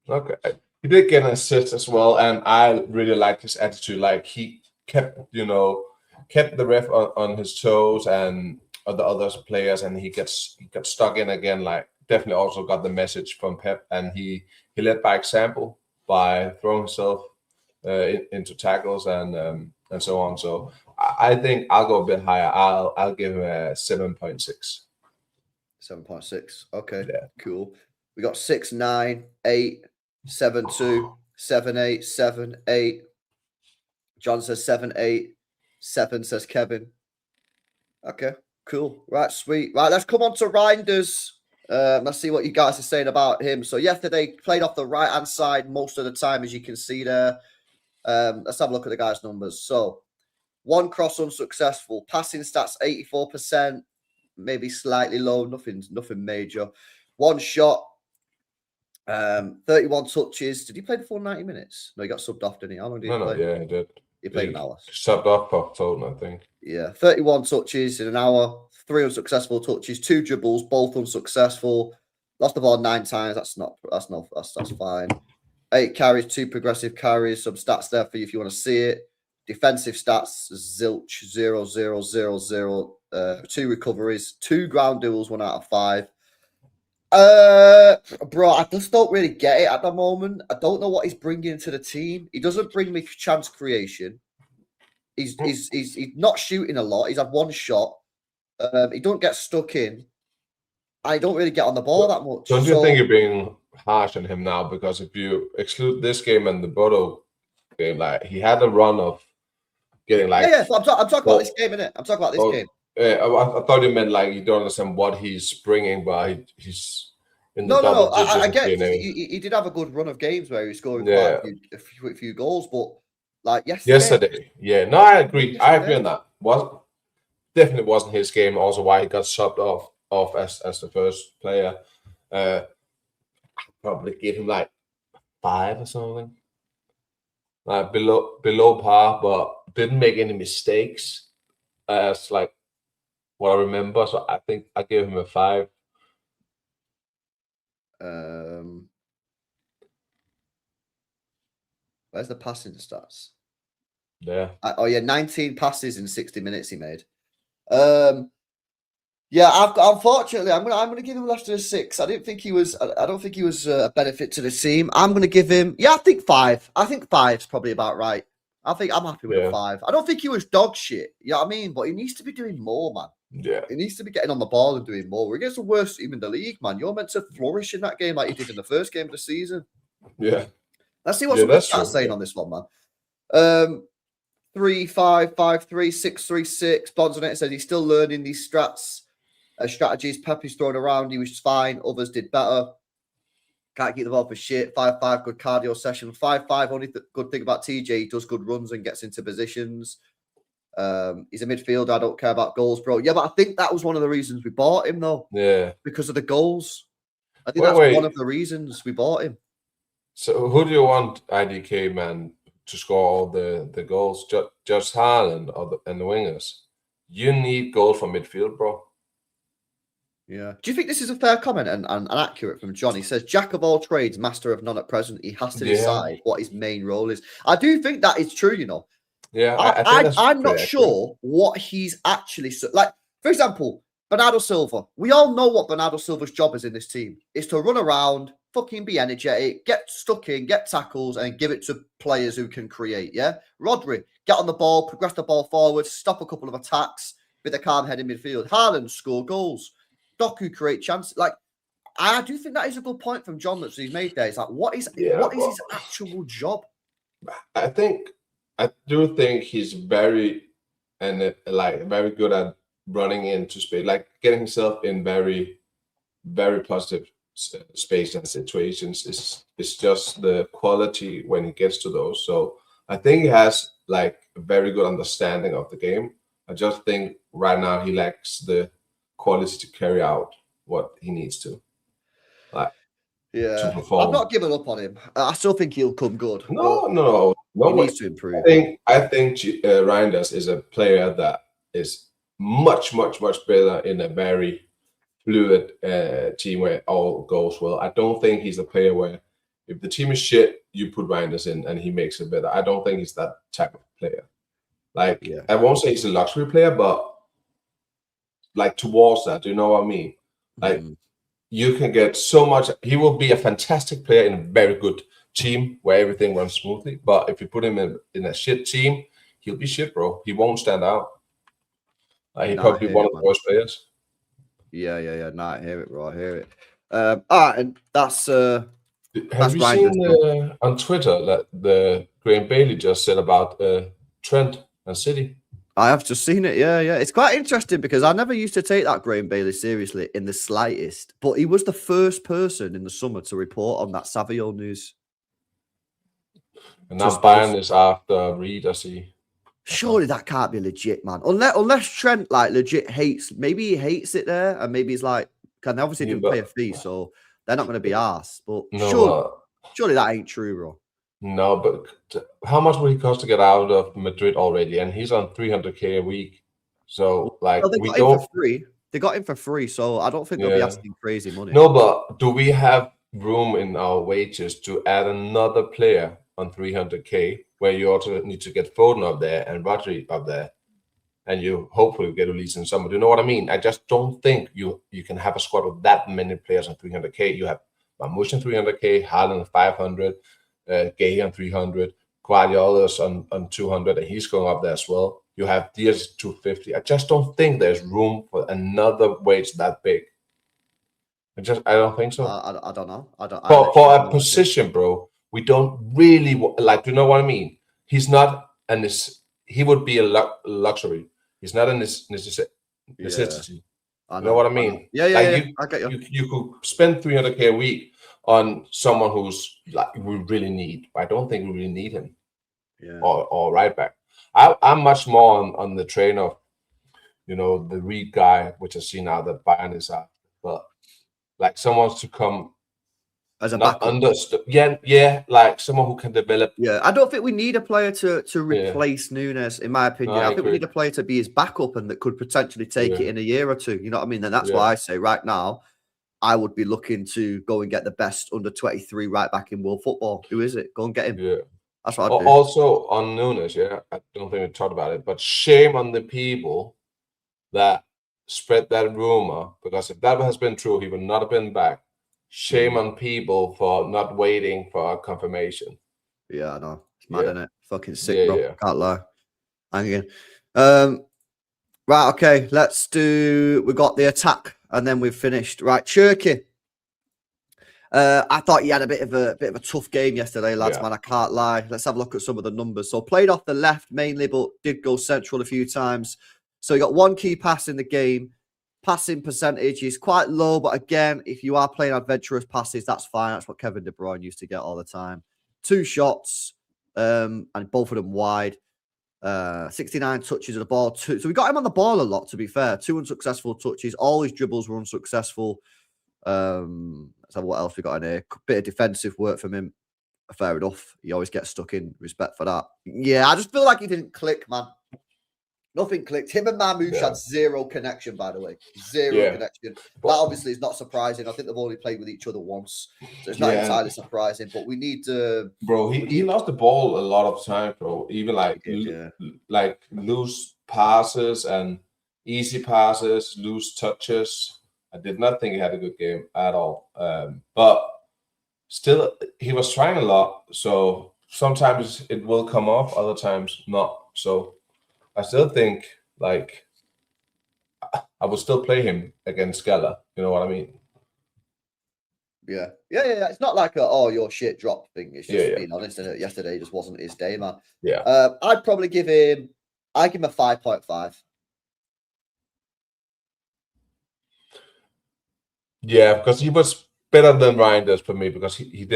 Okay. He did get an assist as well, and I really liked his attitude. Like he kept, kept the ref on his toes and the other players, and he got stuck in again. Like definitely also got the message from Pep, and he led by example by throwing himself into tackles and so on. So I think I'll go a bit higher. I'll give him a 7.6. 7.6. Okay, Yeah. cool. We got 6, 9, 8, 7, 2, 7, 8, 7, 8. John says 7, 8. 7 says Kevin. Okay, cool. Right, sweet. Right, let's come on to Reijnders. Let's see what you guys are saying about him. So yesterday played off the right-hand side most of the time, as you can see there. Let's have a look at the guy's numbers. So 1 cross unsuccessful. Passing stats 84%, maybe slightly low. Nothing major. 1 shot. 31 touches. Did he play the full 90 minutes? No, he got subbed off, didn't he? How long did he play? Yeah, he did. He played an hour. Subbed off Pop Toten, I think. Yeah, 31 touches in an hour, 3 unsuccessful touches, 2 dribbles, both unsuccessful. Lost the ball 9 times. That's fine. 8 carries, 2 progressive carries. Some stats there for you if you want to see it. Defensive stats, zilch, 0, 0, 0, 0. 2 recoveries, 2 ground duels, 1 out of 5. Bro, I just don't really get it at the moment. I don't know what he's bringing to the team. He doesn't bring me chance creation. He's not shooting a lot. He's had 1 shot. He don't get stuck in. I don't really get on the ball that much. Don't you think you're being harsh on him now? Because if you exclude this game and the Bodo game, like he had a run of getting like So I'm talking about this game, innit? I'm talking about this game. I thought you meant like you don't understand what he's bringing, but he's in the No. double digits. I get he did have a good run of games where he scored a few goals, but like yesterday. Yeah, no, I agree. I agree on that. Definitely wasn't his game. Also, why he got subbed off as the first player. Probably give him like 5 or something, like below par, but didn't make any mistakes. As like what I remember, so I think I gave him a 5. Where's the passing stats? Yeah. 19 passes in 60 minutes he made. Unfortunately, I'm gonna give him less than a 6. I don't think he was a benefit to the team. I'm gonna give him. I think 5. I think 5's probably about right. I think I'm happy with a 5. I don't think he was dog shit. You know what I mean? But he needs to be doing more, man. Yeah. He needs to be getting on the ball and doing more. We're against the worst team in the league, man. You're meant to flourish in that game like you did in the first game of the season. Yeah. Let's see what some of the saying on this one, man. 3, 5, 5, 3, 6, 3, 6. Bonds on it says he's still learning these strategies. Pepe's thrown around. He was fine. Others did better. Can't keep the ball for shit. 5-5, good cardio session. 5-5, only good thing about TJ, he does good runs and gets into positions. He's a midfielder. I don't care about goals, bro. Yeah, but I think that was one of the reasons we bought him, though. Yeah. Because of the goals. I think that's one of the reasons we bought him. So who do you want, IDK, man, to score all the goals? Just Haaland and the wingers? You need goals from midfield, bro. Yeah. Do you think this is a fair comment and accurate from John? He says, Jack of all trades, master of none at present. He has to decide what his main role is. I do think that is true, you know. Yeah, I'm not sure what he's actually... Like, for example, Bernardo Silva. We all know what Bernardo Silva's job is in this team. It's to run around, fucking be energetic, get stuck in, get tackles, and give it to players who can create, yeah? Rodri, get on the ball, progress the ball forward, stop a couple of attacks with a calm head in midfield. Haaland, score goals. Doku, create chances. Like, I do think that is a good point from John that he's made there. It's like, what is his actual job? I do think he's very good at running into space, like getting himself in very, very positive space and situations. Is just the quality when he gets to those. So I think he has like a very good understanding of the game. I just think right now he lacks the quality to carry out what he needs to. To perform. I'm not giving up on him. I still think he'll come good. No. He needs to improve. I think Reijnders is a player that is much better in a very fluid team where all goes well. I don't think he's a player where If the team is shit, you put Reijnders in and he makes it better. I don't think he's that type of player. Like, I won't say he's a luxury player, but like towards that, do you know what I mean? Like, you can get so much. He will be a fantastic player in a very good team where everything runs smoothly. But if you put him in a shit team, he'll be shit, bro. He won't stand out. He'll probably be one of the worst players. Yeah. No, I hear it, bro. I hear it. All right, and that's Have you seen on Twitter that the Graham Bailey just said about Trent and City? I have just seen it. Yeah. It's quite interesting because I never used to take that Graham Bailey seriously in the slightest. But he was the first person in the summer to report on that Savio news. And now Bayern is after Reijnders. Surely that can't be legit, man. Unless Trent like legit hates. Maybe he hates it there, and maybe he's like, can they obviously didn't pay a fee, so they're not going to be arsed. But surely that ain't true, bro. No, but how much will he cost to get out of Madrid already? And he's on 300k a week. So like, well, we got him for free. They got him for free, so I don't think they'll be asking crazy money. No, but do we have room in our wages to add another player on 300k, where you also need to get Foden up there and Rodri up there, and you hopefully get released in summer? Do you know what I mean? I just don't think you can have a squad with that many players on 300k. You have Marmoush on 300k, Haaland on 500, Guehi on 300, Guardiola's on 200, and he's going up there as well. You have Diaz 250. I just don't think there's room for another wage that big. I don't think so. I don't know. For a position, bro, we don't really like. Do you know what I mean? He's not he would be a luxury. He's not a necessity. You know what I mean? Yeah. I get you. You could spend 300k a week on someone who's like we really need. I don't think we really need him. Yeah. Or right back. I'm much more on the train of, the Reed guy, which I see now that Bayern is at. But like someone to come as a backup. Understood. Yeah, like someone who can develop. Yeah, I don't think we need a player to replace Nunes, in my opinion. I think we need a player to be his backup and that could potentially take it in a year or two. You know what I mean? And that's why I say right now, I would be looking to go and get the best under 23 right back in world football. Who is it? Go and get him. Yeah. That's what I'd do. Also on Nunes, I don't think we talked about it, but shame on the people that spread that rumor, because if that has been true, he would not have been back. Shame on people for not waiting for a confirmation. Yeah, I know. It's mad, isn't it? Fucking sick, bro. Yeah. Can't lie. Hang again. Right, okay. We got the attack and then we've finished. Right, Cherki. I thought he had a bit of a tough game yesterday, lads, man. I can't lie. Let's have a look at some of the numbers. So played off the left mainly, but did go central a few times. So he got one key pass in the game. Passing percentage is quite low, but again, if you are playing adventurous passes, that's fine. That's what Kevin De Bruyne used to get all the time. 2 shots, and both of them wide. 69 touches of the ball. So we got him on the ball a lot, to be fair. 2 unsuccessful touches. All his dribbles were unsuccessful. Let's have what else we got in here. Bit of defensive work from him. Fair enough. He always gets stuck in. Respect for that. Yeah, I just feel like he didn't click, man. Nothing clicked. Him and Marmoush had zero connection, by the way. Zero connection. That obviously is not surprising. I think they've only played with each other once. So it's not entirely surprising. But we need to... Bro, he lost the ball a lot of time, bro. Even like loose passes and easy passes, loose touches. I did not think he had a good game at all. But still, he was trying a lot. So sometimes it will come off, other times not. So... I still think, like, I would still play him against Gala. You know what I mean? Yeah. It's not like your shit drop thing. It's just being honest. And yesterday just wasn't his day, man. Yeah. I'd probably give him a 5.5. Yeah, because he was better than Reijnders for me, because he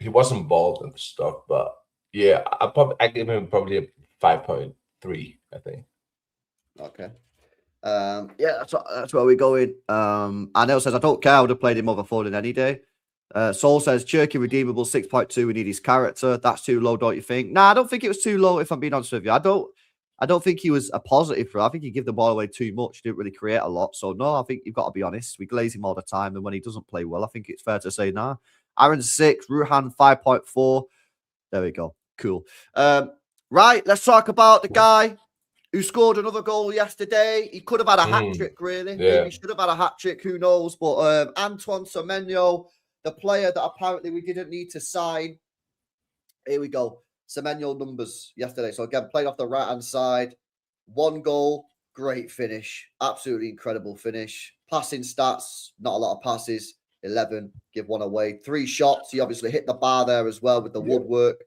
wasn't bald and stuff. But yeah, I give him probably a 5.3, I think. Okay. That's where we're going. Anel says, I don't care. I would have played him over Foden any day. Saul says, Cherki redeemable 6.2. We need his character. That's too low, don't you think? Nah, I don't think it was too low, if I'm being honest with you. I don't think he was a positive for it. I think he gave the ball away too much. He didn't really create a lot. So no, I think you've got to be honest. We glaze him all the time. And when he doesn't play well, I think it's fair to say, nah, Aaron 6, Ruhan 5.4. There we go. Cool. Right, let's talk about the guy who scored another goal yesterday. He could have had a hat trick, really. Yeah. Maybe he should have had a hat trick. Who knows? But Antoine Semenyo, the player that apparently we didn't need to sign. Here we go. Semenyo numbers yesterday. So again, played off the right-hand side. 1 goal, great finish. Absolutely incredible finish. Passing stats, not a lot of passes. 11, give 1 away. 3 shots. He obviously hit the bar there as well with the woodwork.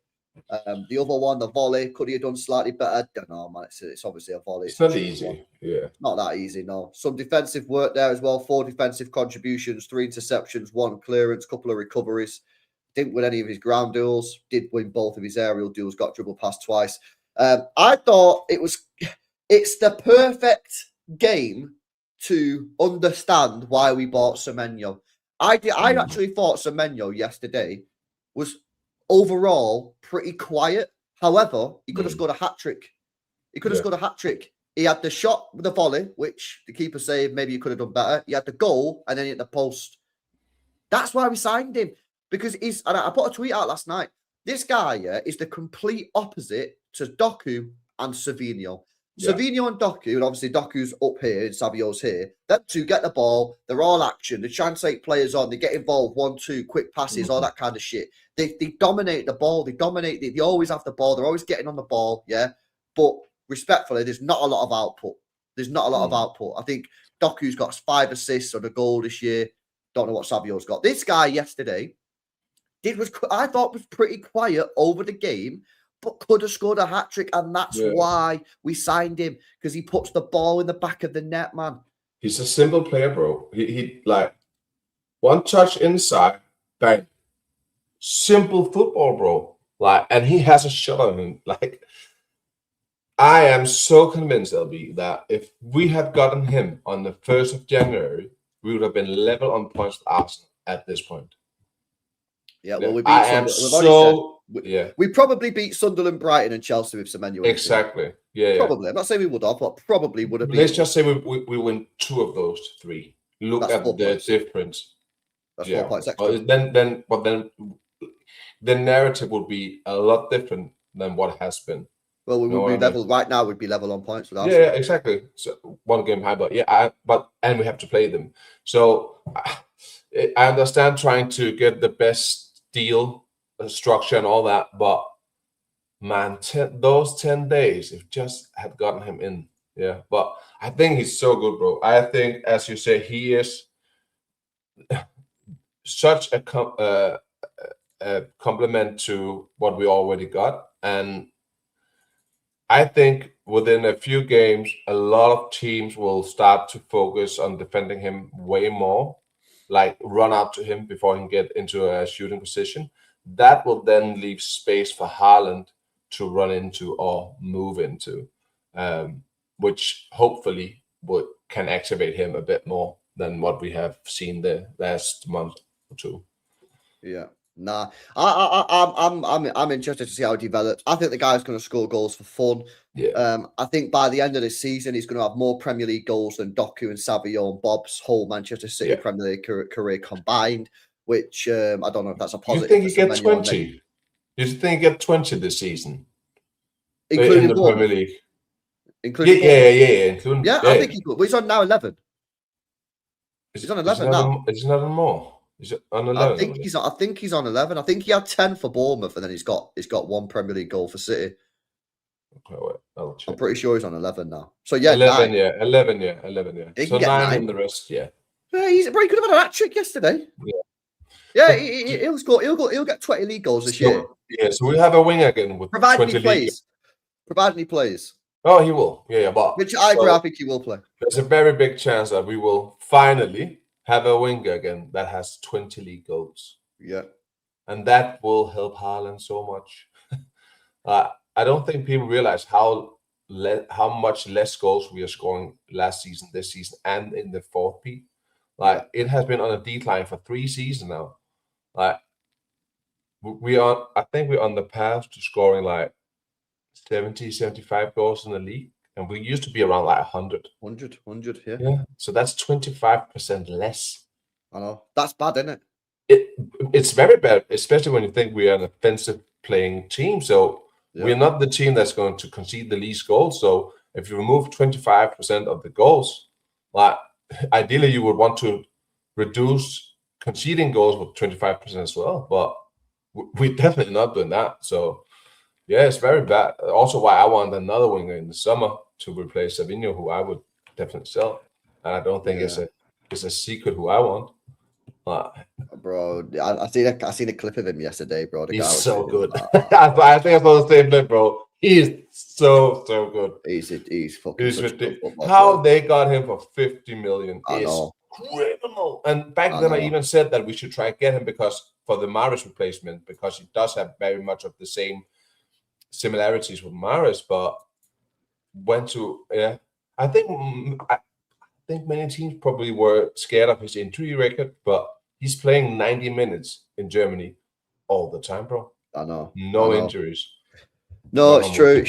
The other one, the volley, could he have done slightly better? Don't know, man. It's obviously a volley. It's not easy. Yeah. Not that easy, no. Some defensive work there as well. 4 defensive contributions, 3 interceptions, 1 clearance, couple of recoveries. Didn't win any of his ground duels. Did win both of his aerial duels. Got dribble past twice. I thought it's the perfect game to understand why we bought Semenyo. I actually thought Semenyo yesterday was overall pretty quiet. However, he could have scored a hat trick. He could have scored a hat trick. He had the shot with the volley, which the keeper saved. Maybe he could have done better. He had the goal, and then he hit the post. That's why we signed him. Because and I put a tweet out last night. This guy, is the complete opposite to Doku and Semenyo. Yeah. Semenyo and Doku, and obviously Doku's up here and Savio's here. Them two get the ball. They're all action. They translate players on. They get involved. 1-2, quick passes, all that kind of shit. They dominate the ball. They dominate. They always have the ball. They're always getting on the ball. Yeah. But respectfully, there's not a lot of output. I think Doku's got 5 assists on a goal this year. Don't know what Savio's got. This guy yesterday I thought was pretty quiet over the game, but could have scored a hat trick, and that's why we signed him, because he puts the ball in the back of the net, man. He's a simple player, bro. He like 1 touch inside, bang. Simple football, bro. Like, and he has a shot on him. Like, I am so convinced, LB, that if we had gotten him on the 1st of January, we would have been level on points with Arsenal at this point. Yeah, well, we beat we probably beat Sunderland, Brighton, and Chelsea with Semenyo. Exactly. Yeah, probably. I'm not saying we would have, but probably would have been. Let's just say we win 2 of those 3. Look at the difference. That's 4 points extra. But then the narrative would be a lot different than what has been. Well, we would be level right now. We'd be level on points with Arsenal. Yeah, exactly. So 1 game high, but and we have to play them. So I understand trying to get the best deal, structure, and all that, but man, those 10 days, if just had gotten him in, But I think he's so good, bro. I think, as you say, he is such a compliment to what we already got, and I think within a few games, a lot of teams will start to focus on defending him way more, like run out to him before he can get into a shooting position. That will then leave space for Haaland to run into or move into, which hopefully can activate him a bit more than what we have seen the last month or 2. Yeah. Nah, I'm interested to see how he develops. I think the guy's going to score goals for fun. Yeah. I think by the end of this season, he's going to have more Premier League goals than Doku and Savio and Bob's whole Manchester City Premier League career combined. Which I don't know if that's a positive. You think he gets 20? You think he get 20 this season, including in the Premier League? Including including, I think he could. Well, he's on now 11. He's on 11 now. It's not on more. Is it on 11? I think he's on 11. I think he had 10 for Bournemouth, and then he's got 1 Premier League goal for City. Okay, wait, I'll check. I'm pretty sure he's on 11 now. So yeah, 11, 9. 11. He So 9 and the rest, Yeah, he could have had an hat trick yesterday. Yeah, he'll get 20 league goals this year. Yeah, so we have a wing again with provided 20 he plays. league. Provided he plays. Oh, he will. Yeah, but which I agree. I think he will play. There's a very big chance that we will finally have a winger again that has 20 league goals. Yeah. And that will help Haaland so much. I don't think people realize how much less goals we are scoring last season, this season, and in the 4th P. Like, it has been on a decline for 3 seasons now. Like, I think we're on the path to scoring like 70, 75 goals in the league. And we used to be around like 100. 100, yeah. Yeah. So that's 25% less. I know. That's bad, isn't it? it's very bad, especially when you think we are an offensive playing team. So we're not the team that's going to concede the least goals. So if you remove 25% of the goals, like ideally you would want to reduce conceding goals with 25% as well. But we're definitely not doing that. So yeah, it's very bad. Also, why I want another winger in the summer to replace Semenyo, who I would definitely sell. And I don't think it's a secret who I want. Bro, I seen a clip of him yesterday, bro. The He's guy was so good. I think I saw the same clip, bro. He is so good. He's fucking. He's ridiculous. How they got him for 50 million is criminal. And back then, I even said that we should try to get him because for the Mahrez replacement, because he does have very much of the same similarities with Mahrez, but went to I think many teams probably were scared of his injury record, but he's playing 90 minutes in Germany all the time, bro. I know. No injuries. No, it's true.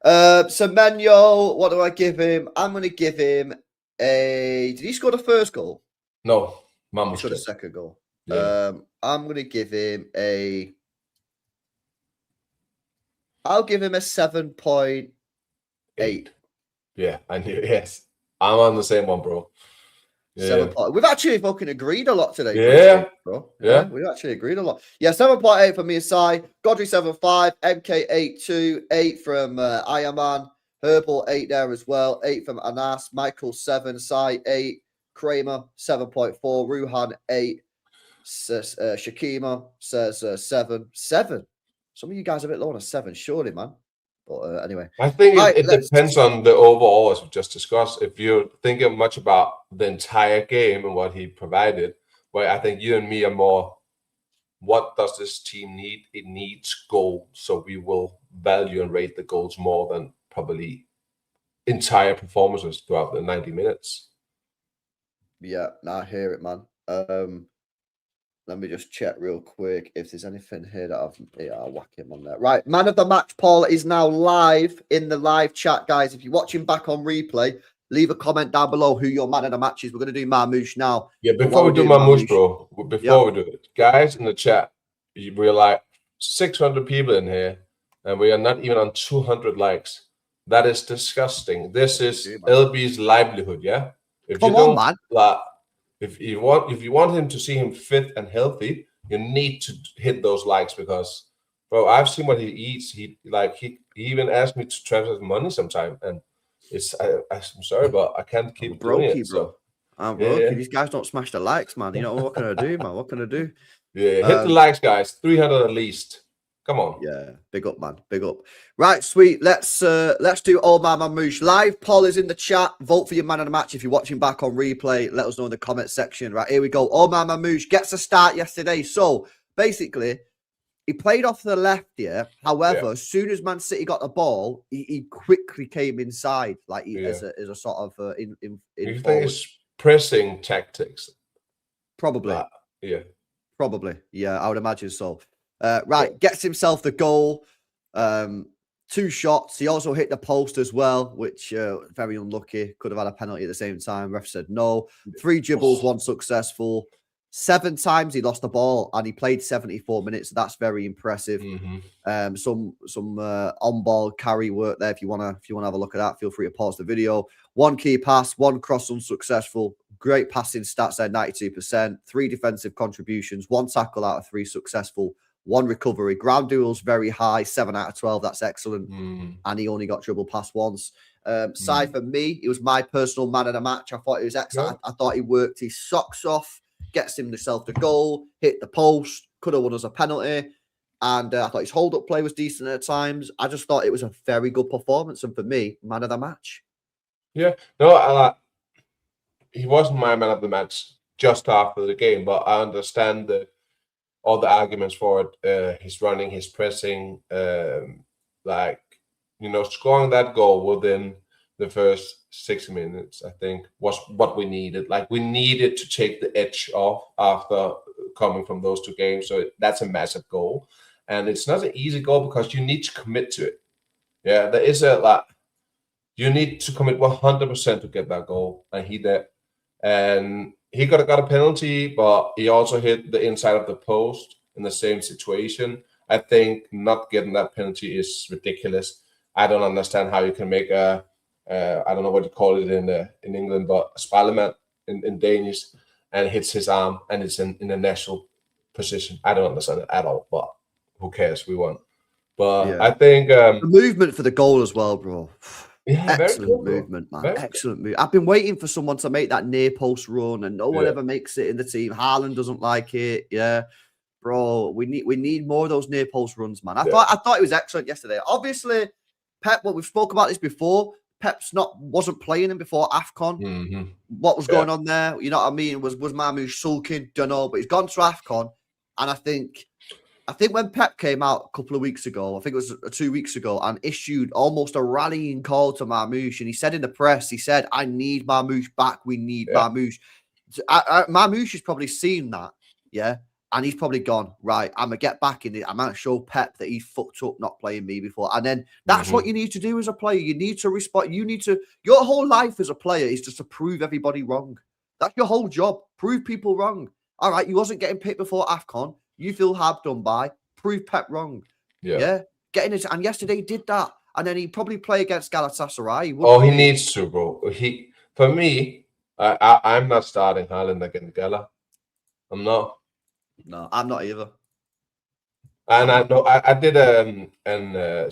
Semenyo, what do I give him? I'm going to give him a... Did he score the first goal? No. Marmoush he scored the second goal. Yeah. I'm going to give him a... I'll give him a 7.8. Yeah, I knew. Yes. I'm on the same one, bro. Yeah. We've actually fucking agreed a lot today. Yeah. Bro. Yeah. We've actually agreed a lot. Yeah, 7.8 for me aside. Godry 7.5. MK82. 8 from Ayaman. Herbal 8 there as well. 8 from Anas. Michael 7. Sai 8. Kramer 7.4. Ruhan 8. Shakima says 7. 7. Some of you guys are a bit low on a 7, surely, man. But anyway, I think it depends on the overall, as we just discussed. If you're thinking much about the entire game and what he provided, well, I think you and me are more, what does this team need? It needs goals. So we will value and rate the goals more than probably entire performances throughout the 90 minutes. Yeah, I hear it, man. Let me just check real quick if there's anything here that I'll whack him on there. Right, man of the match poll is now live in the live chat, guys. If you're watching back on replay, leave a comment down below who your man of the match is. We're going to do Marmoush now. Yeah, before we do Marmoush, bro, before we do it, guys in the chat, we're like 600 people in here, and we are not even on 200 likes. That is disgusting. This is LB's livelihood, yeah? If Come you on, don't, man. If you want him to see him fit and healthy, you need to hit those likes because, bro, I've seen what he eats. He even asked me to transfer his money sometime, and I'm sorry, but I can't keep doing it. Bro. I'm broke. These guys don't smash the likes, man. You know what can I do, man? What can I do? Yeah, hit the likes, guys. 300 at least. Come on. Yeah, big up, man. Big up. Right, sweet. Let's do Old Man Marmoush. Live poll is in the chat. Vote for your man of the match if you're watching back on replay. Let us know in the comment section. Right, here we go. Old Man Marmoush gets a start yesterday. So basically, he played off the left here. However, as soon as Man City got the ball, he quickly came inside, like as a sort of in you think it's pressing tactics? Probably. Yeah. Probably. Yeah, I would imagine so. Right, gets himself the goal. 2 shots. He also hit the post as well, which very unlucky. Could have had a penalty at the same time. Ref said no. 3 dribbles, 1 successful. 7 times he lost the ball, and he played 74 minutes. So that's very impressive. Some on-ball carry work there. If you wanna have a look at that, feel free to pause the video. 1 key pass, 1 cross unsuccessful. Great passing stats there, 92%. 3 defensive contributions, 1 tackle out of 3 successful. 1 recovery. Ground duels very high, 7 out of 12. That's excellent. And he only got dribble past once. Sai, for me, he was my personal man of the match. I thought he was excellent. I thought he worked his socks off, gets himself the goal, hit the post, could have won us a penalty. And I thought his hold-up play was decent at times. I just thought it was a very good performance. And for me, man of the match. Yeah. No, he wasn't my man of the match just after the game, but I understand all the arguments for it. His running, his pressing, scoring that goal within the first 6 minutes, I think, was what we needed. Like, we needed to take the edge off after coming from those 2 games. So that's a massive goal. And it's not an easy goal because you need to commit to it. Yeah, there is you need to commit 100% to get that goal. And he did. And he got a penalty, but he also hit the inside of the post in the same situation. I think not getting that penalty is ridiculous. I don't understand how you can make I don't know what you call it in England, but a spallemann in Danish, and hits his arm, and it's in a natural position. I don't understand it at all, but who cares? We won. But I think the movement for the goal as well, bro. Yeah, excellent movement, man. Very excellent move. I've been waiting for someone to make that near post run, and no one ever makes it in the team. Haaland doesn't like it. Yeah, bro. We need more of those near post runs, man. I thought it was excellent yesterday. Obviously, Pep. Well, we've spoke about this before. Pep's wasn't playing him before AFCON. Mm-hmm. What was going on there? You know what I mean? Was Marmoush sulking? Don't know, but he's gone to AFCON, and I think when Pep came out a couple of weeks ago, I think it was 2 weeks ago, and issued almost a rallying call to Marmoush, and he said in the press, he said, "I need Marmoush back. We need Marmoush." Marmoush has probably seen that, yeah, and he's probably gone, right, I'm going to get back in it. I'm going to show Pep that he fucked up not playing me before. And then that's what you need to do as a player. You need to respond. Your whole life as a player is just to prove everybody wrong. That's your whole job. Prove people wrong. All right, you wasn't getting picked before AFCON. You feel hard done by. Prove Pep wrong. Yeah. Getting it. And yesterday he did that. And then he'd probably play against Galatasaray. He needs to, bro. For me, I'm not starting Haaland against Gala. I'm not. No, I'm not either. And I know I did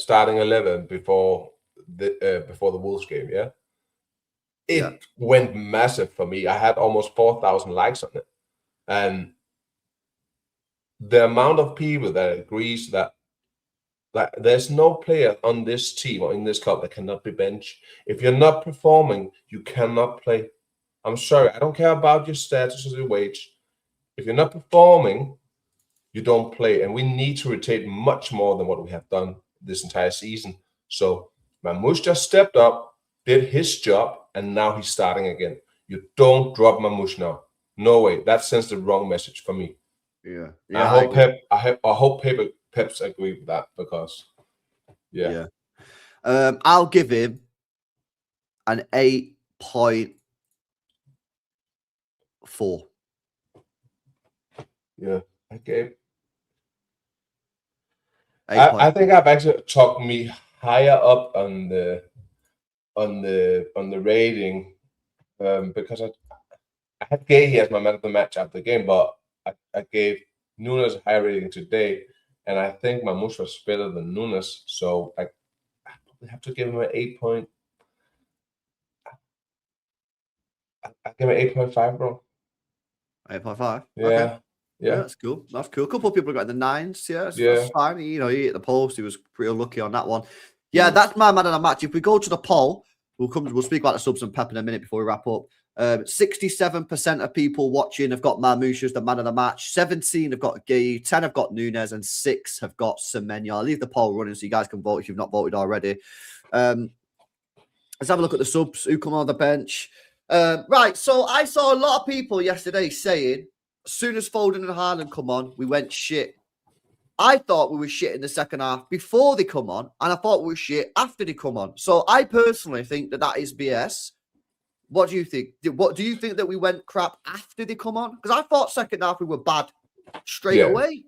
starting 11 before the Wolves game. Yeah, it went massive for me. I had almost 4,000 likes on it, and the amount of people that agrees that there's no player on this team or in this club that cannot be benched. If you're not performing, you cannot play. I'm sorry, I don't care about your status or your wage. If you're not performing, you don't play, and we need to rotate much more than what we have done this entire season. So Marmoush just stepped up, did his job, and now he's starting again. You don't drop Marmoush now. No way. That sends the wrong message for me. Yeah. I hope Pep's agree with that, because I'll give him an 8.4. Yeah, okay. I think I've actually talked me higher up on the rating, because I had Guehi as my man of the match after the game, but I gave Nunes a high rating today, and I think Marmoush was better than Nunes, so I probably have to give him an 8 point. I give him 8.5, bro. 8.5. Yeah. Okay. Yeah, that's cool. That's cool. A couple of people got the 9s. Yeah, that's fine. You know, he hit the post. He was pretty lucky on that one. Yeah, that's my man of the match. If we go to the poll, we'll speak about the subs and Pep in a minute before we wrap up. 67% of people watching have got Marmoush as the man of the match. 17 have got Guehi, 10 have got Nunes, and 6 have got Semenyo. I'll leave the poll running so you guys can vote if you've not voted already. Let's have a look at the subs. Who come on the bench? Right, so I saw a lot of people yesterday saying, as soon as Foden and Haaland come on, we went shit. I thought we were shit in the second half before they come on, and I thought we were shit after they come on. So I personally think that is BS. What do you think? What do you think, that we went crap after they come on? Because I thought second half we were bad straight away.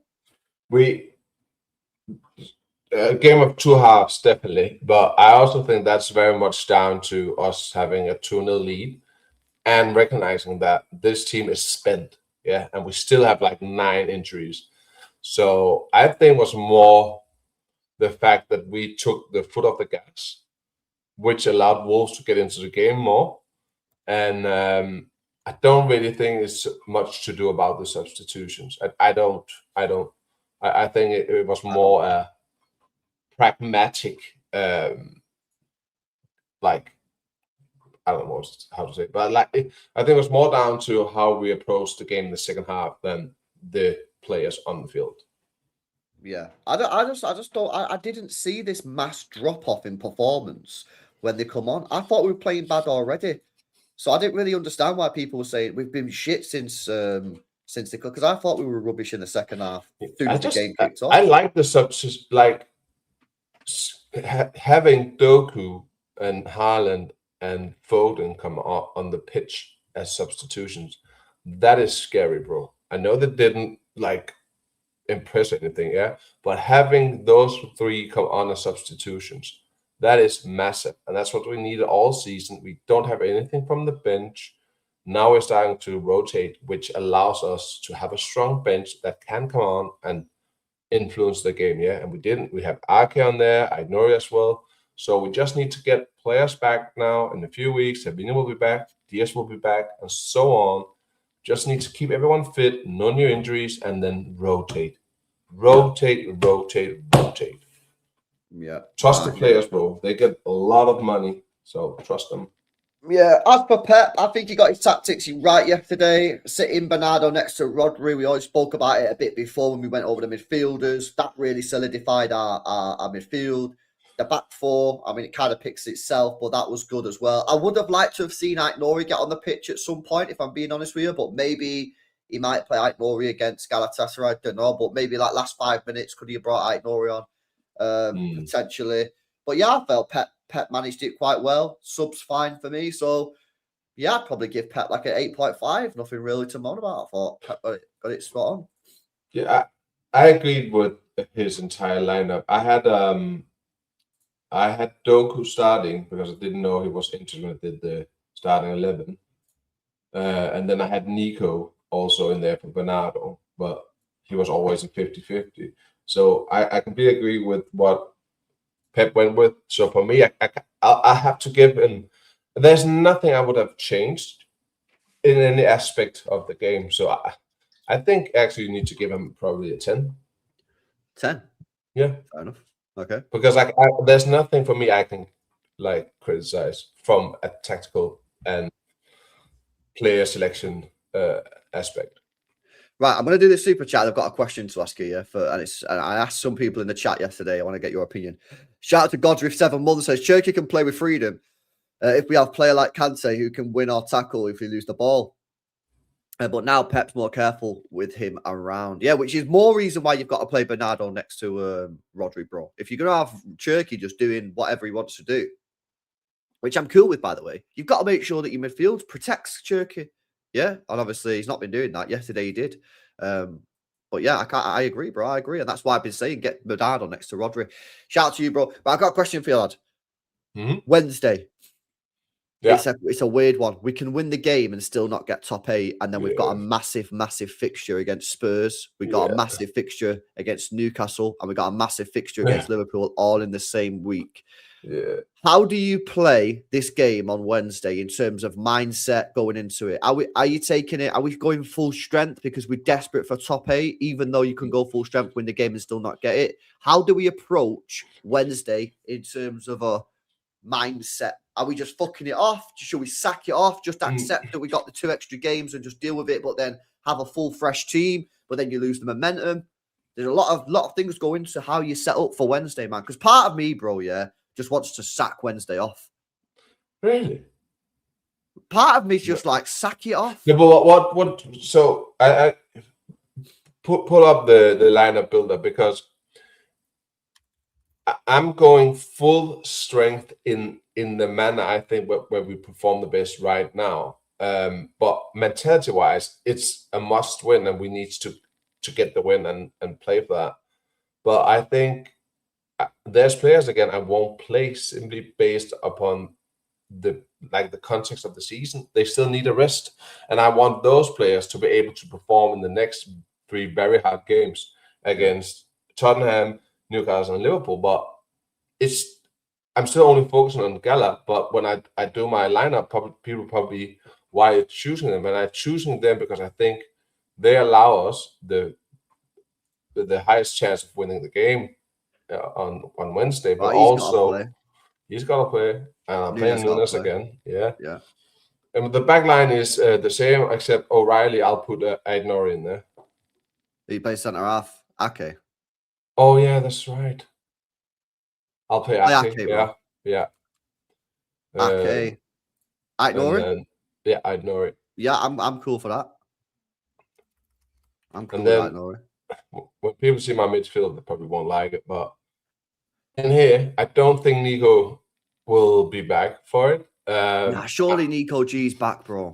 A game of two halves, definitely. But I also think that's very much down to us having a 2-0 lead and recognizing that this team is spent. Yeah, and we still have like 9 injuries. So I think it was more the fact that we took the foot off the gas, which allowed Wolves to get into the game more. And I don't really think it's much to do about the substitutions. I don't. I think it was more a pragmatic, like, I don't know how to say it, but I think it was more down to how we approached the game in the second half than the players on the field. Yeah, I didn't see this mass drop off in performance when they come on. I thought we were playing bad already, so I didn't really understand why people were saying we've been shit since because I thought we were rubbish in the second half. The game kicked off. I like the subs, like having Doku and Haaland and Foden come on the pitch as substitutions. that is scary, bro. I know they didn't like impress anything, yeah, but having those 3 come on as substitutions, that is massive, and that's what we needed all season. We don't have anything from the bench. Now we're starting to rotate, which allows us to have a strong bench that can come on and influence the game, yeah. And we didn't. We have Ake on there, Aït-Nouri as well. So we just need to get players back now. In a few weeks, Semenyo will be back, Diaz will be back, and so on. Just need to keep everyone fit, no new injuries, and then rotate. Rotate. Yeah. Trust the players, bro. They get a lot of money, so trust them. Yeah, as for Pep, I think he got his tactics right yesterday. Sitting Bernardo next to Rodri, we always spoke about it a bit before when we went over the midfielders. That really solidified our midfield. The back 4, I mean, it kind of picks itself, but that was good as well. I would have liked to have seen Aït-Nouri get on the pitch at some point, if I'm being honest with you, but maybe he might play Aït-Nouri against Galatasaray. I don't know, but maybe like last 5 minutes, could he have brought Aït-Nouri on potentially? But yeah, I felt Pep managed it quite well. Subs fine for me. So yeah, I'd probably give Pep like an 8.5. Nothing really to moan about. I thought Pep got it spot on. Yeah, I agreed with his entire lineup. I had Doku starting because I didn't know he was injured when I did the starting 11. And then I had Nico also in there for Bernardo, but he was always a 50-50. So I completely agree with what Pep went with. So for me, I have to give him. There's nothing I would have changed in any aspect of the game. So I think actually you need to give him probably a 10. 10? Yeah. Fair enough. Okay. Because there's nothing for me I can like criticize from a tactical and player selection aspect. Right, I'm going to do this super chat. I've got a question to ask you, and I asked some people in the chat yesterday. I want to get your opinion. Shout out to Godriff 7 months says Cherki can play with freedom if we have a player like Kante who can win or tackle if we lose the ball. But now Pep's more careful with him around. Yeah, which is more reason why you've got to play Bernardo next to Rodri, bro. If you're going to have Cherki just doing whatever he wants to do, which I'm cool with, by the way, you've got to make sure that your midfield protects Cherki. Yeah, and obviously he's not been doing that. Yesterday he did. But yeah, I agree, bro. I agree. And that's why I've been saying get Bernardo next to Rodri. Shout out to you, bro. But I've got a question for you, lad. Wednesday. Yeah. It's a weird one. We can win the game and still not get top 8. And then we've got a massive fixture against Spurs. We've got a massive fixture against Newcastle. And we've got a massive fixture against Liverpool all in the same week. Yeah. How do you play this game on Wednesday in terms of mindset going into it? Are you taking it? Are we going full strength because we're desperate for top 8, even though you can go full strength, win the game and still not get it? How do we approach Wednesday in terms of a mindset? Are we just fucking it off? Should we sack it off? Just accept that we got the 2 extra games and just deal with it, but then have a full fresh team, but then you lose the momentum. There's a lot of things go into how you set up for Wednesday, man. Because part of me, bro, just wants to sack Wednesday off. Really? Part of me's just like sack it off. Yeah, but what? So I pull up the lineup builder because I'm going full strength in the manner I think where we perform the best right now. But mentality wise, it's a must win, and we need to get the win and play for that. But I think there's players again I won't play simply based upon the context of the season. They still need a rest, and I want those players to be able to perform in the next 3 very hard games against Tottenham, Newcastle, and Liverpool. But I'm still only focusing on Gala. But when I do my lineup, people probably why are you choosing them, and I'm choosing them because I think they allow us the highest chance of winning the game on Wednesday, but he's got to play. And I'm playing Nunes again. Yeah. And the back line is the same, except O'Reilly. I'll put Aït-Nouri in there. He plays centre half. Okay. Oh yeah, that's right. I'll play Ake. Yeah. Okay. Aït-Nouri. Yeah, Aït-Nouri. Yeah, I'm cool for that. I'm cool with Aït-Nouri. When people see my midfield, they probably won't like it, but in here, I don't think Nico will be back for it. Surely Nico G's back, bro.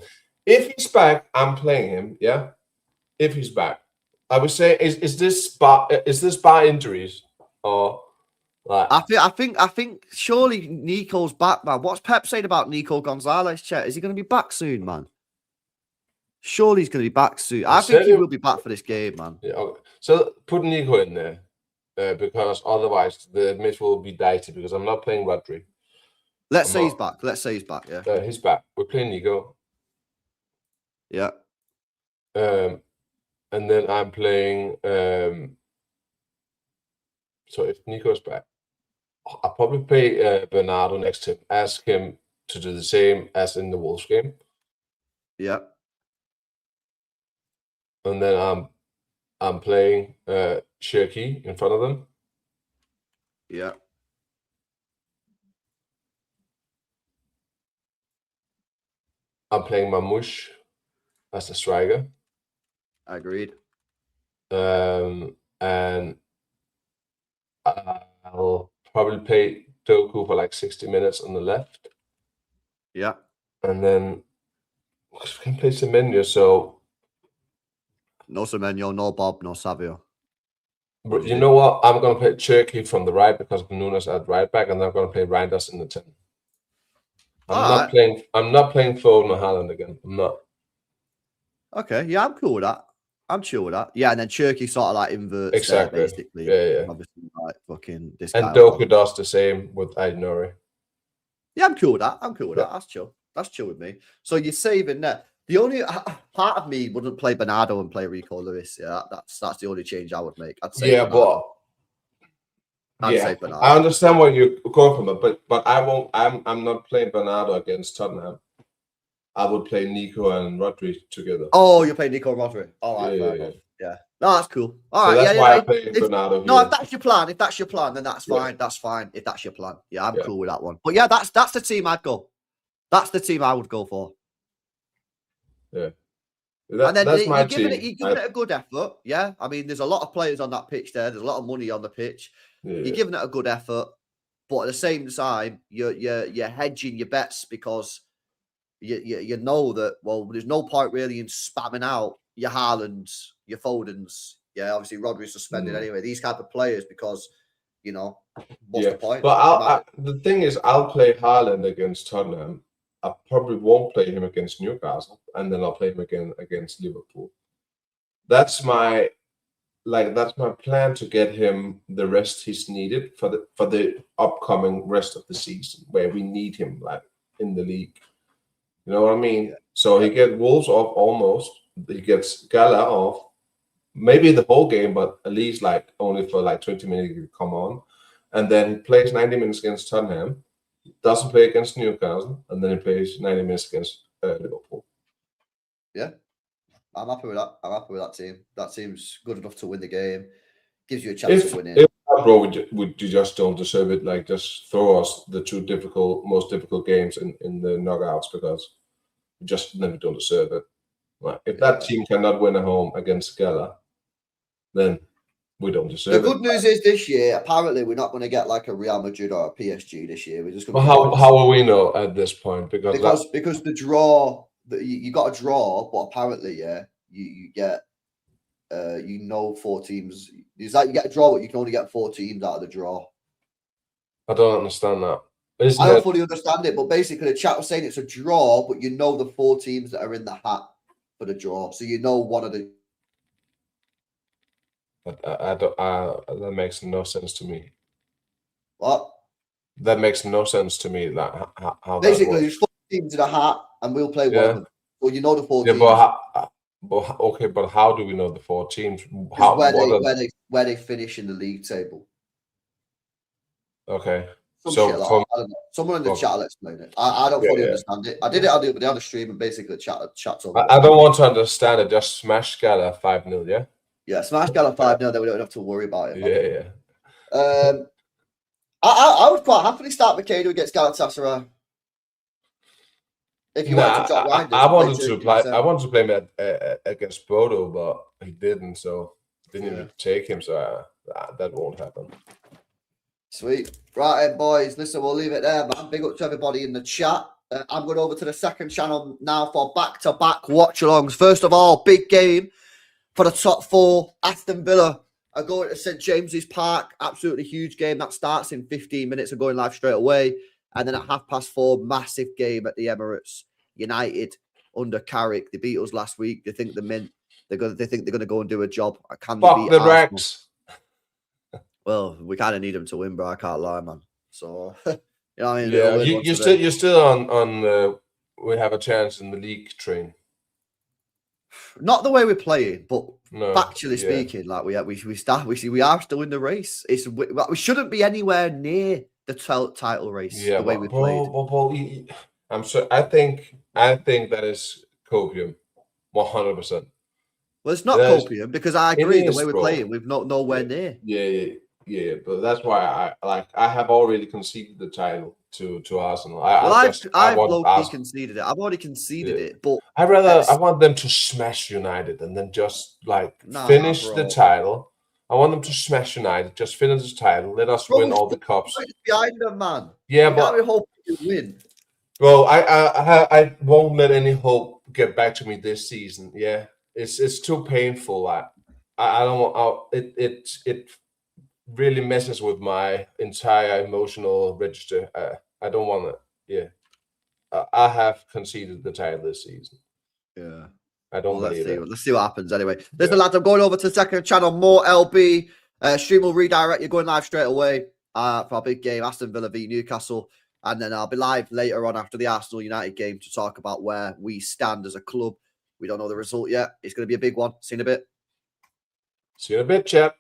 If he's back, I'm playing him. Yeah, if he's back, I would say is this bar injuries or like? I think surely Nico's back, man. What's Pep saying about Nico Gonzalez? Chet, is he going to be back soon, man? Surely he's going to be back soon. I think he will be back for this game, man. Yeah. Okay. So put Nico in there because otherwise the midfield will be dicey because I'm not playing Rodri. Let's say he's back. Yeah. He's back. We're playing Nico. Yeah. And then I'm playing. So if Nico's back, I'll probably play Bernardo next to him. Ask him to do the same as in the Wolves game. Yeah. And then I'm playing Cherki in front of them. Yeah. I'm playing Marmoush as the striker. Agreed. And I'll probably play Doku for like 60 minutes on the left. Yeah. And then we can play Semenyo, so no Semenyo, no Bob, no Savio. But you know what? I'm going to play Cherki from the right because Nunes at right back, and I'm going to play Reijnders in the 10. I'm not playing Foden or Haaland again. I'm not. Okay, yeah, I'm cool with that. I'm chill with that. Yeah, and then Cherki sort of like inverts Exactly. there, basically. Yeah. Obviously, like fucking this and guy. Doku does the same with Aït-Nouri. Yeah, I'm cool with that. That's chill. That's chill with me. So you're saving that. The only part of me wouldn't play Bernardo and play Rico Lewis. Yeah, that's the only change I would make. I'd say Bernardo. I'd say Bernardo. I understand where you're going from, but I won't. I'm not playing Bernardo against Tottenham. I would play Nico and Rodri together. Oh, you're playing Nico and Rodri. All right, yeah. No, that's cool. All right, that's why I'm playing Bernardo. No, if that's your plan, then that's fine. That's fine. If that's your plan, yeah, I'm cool with that one. But yeah, that's the team I'd go. That's the team I would go for. Yeah. And then you're giving it a good effort. Yeah. I mean, there's a lot of players on that pitch there. There's a lot of money on the pitch. You're giving it a good effort. But at the same time, you're hedging your bets because you know that, well, there's no point really in spamming out your Haalands, your Fodens. Yeah, obviously Rodri's suspended anyway. These type of players because, what's the point? But the thing is, I'll play Haaland against Tottenham. I probably won't play him against Newcastle, and then I'll play him again against Liverpool. That's my plan to get him the rest he's needed for the upcoming rest of the season, where we need him like in the league. You know what I mean? Yeah. So he gets Wolves off almost. He gets Gala off, maybe the whole game, but at least like only for like 20 minutes he come on, and then he plays 90 minutes against Tottenham. Doesn't play against Newcastle, and then he plays 90 minutes against Liverpool. Yeah, I'm happy with that. I'm happy with that team. That seems good enough to win the game. Gives you a chance to win it. Would you just don't deserve it? Like, just throw us the most difficult games in the knockouts because we just never don't deserve it. Like, if that team cannot win at home against Gala, then we don't deserve it. The good news is this year, apparently, we're not going to get like a Real Madrid or a PSG this year. We're just going. Well, how will we know at this point? Because the draw, you got a draw, but apparently, you get, 4 teams. Is that you get a draw, but you can only get 4 teams out of the draw. I don't understand that. I don't fully understand it, but basically, the chat was saying it's a draw, but you know the 4 teams that are in the hat for the draw, so you know one of the. I don't. That makes no sense to me. What? That makes no sense to me. That how basically there's 4 teams in a hat, and we'll play one of them. Well, you know the 4 teams. But how do we know the 4 teams? Where they finish in the league table. Okay. I don't know. Someone in the chat will explain it. I don't fully understand it. I did it on the other stream, and basically chat's over. I don't want to understand it. Just smash Gala 5-0, yeah? Yeah, smash Gala 5-0, then we don't have to worry about it. Yeah. I would quite happily start Mikado against Galatasaray. If you want to drop Reijnders, I wanted to play him against Bodo, but he didn't, so didn't even take him, so that won't happen. Sweet. Right, boys. Listen, we'll leave it there, man. Big up to everybody in the chat. I'm going over to the second channel now for back-to-back watch-alongs. First of all, big game for the top 4. Aston Villa are going to St James's Park. Absolutely huge game. That starts in 15 minutes. Of going live straight away. And then at 4:30, massive game at the Emirates. United under Carrick. They beat us last week. They think they're going to go and do a job. Can they Fuck beat the Arsenal? Rex. Well, we kind of need them to win, bro. I can't lie, man. So, you know what I mean? Yeah, you're still on. We have a chance in the league train. Not the way we're playing, but No, factually speaking, like we are still in the race. We shouldn't be anywhere near the title race. Yeah, the way we played. I'm so. I think that is copium, 100%. Well, it's not copium because I agree. The way we're playing, we've not nowhere near. Yeah. But that's why I have already conceded the title to Arsenal. I've low-key conceded it. I've already conceded it, but I want them to smash United and then just finish the title. I want them to smash United, just finish the title, let us win all the cups. Behind them, man. Yeah, but we hope you win. Well, I won't let any hope get back to me this season. Yeah, it's too painful. I don't want it really messes with my entire emotional register. I don't want to. Yeah, I have conceded the title this season. Yeah, I don't believe it. Let's see what happens anyway. Listen, lads, I'm going over to the second channel. More LB. Stream will redirect. You're going live straight away for our big game, Aston Villa v Newcastle. And then I'll be live later on after the Arsenal United game to talk about where we stand as a club. We don't know the result yet. It's going to be a big one. See you in a bit. See you in a bit, chap.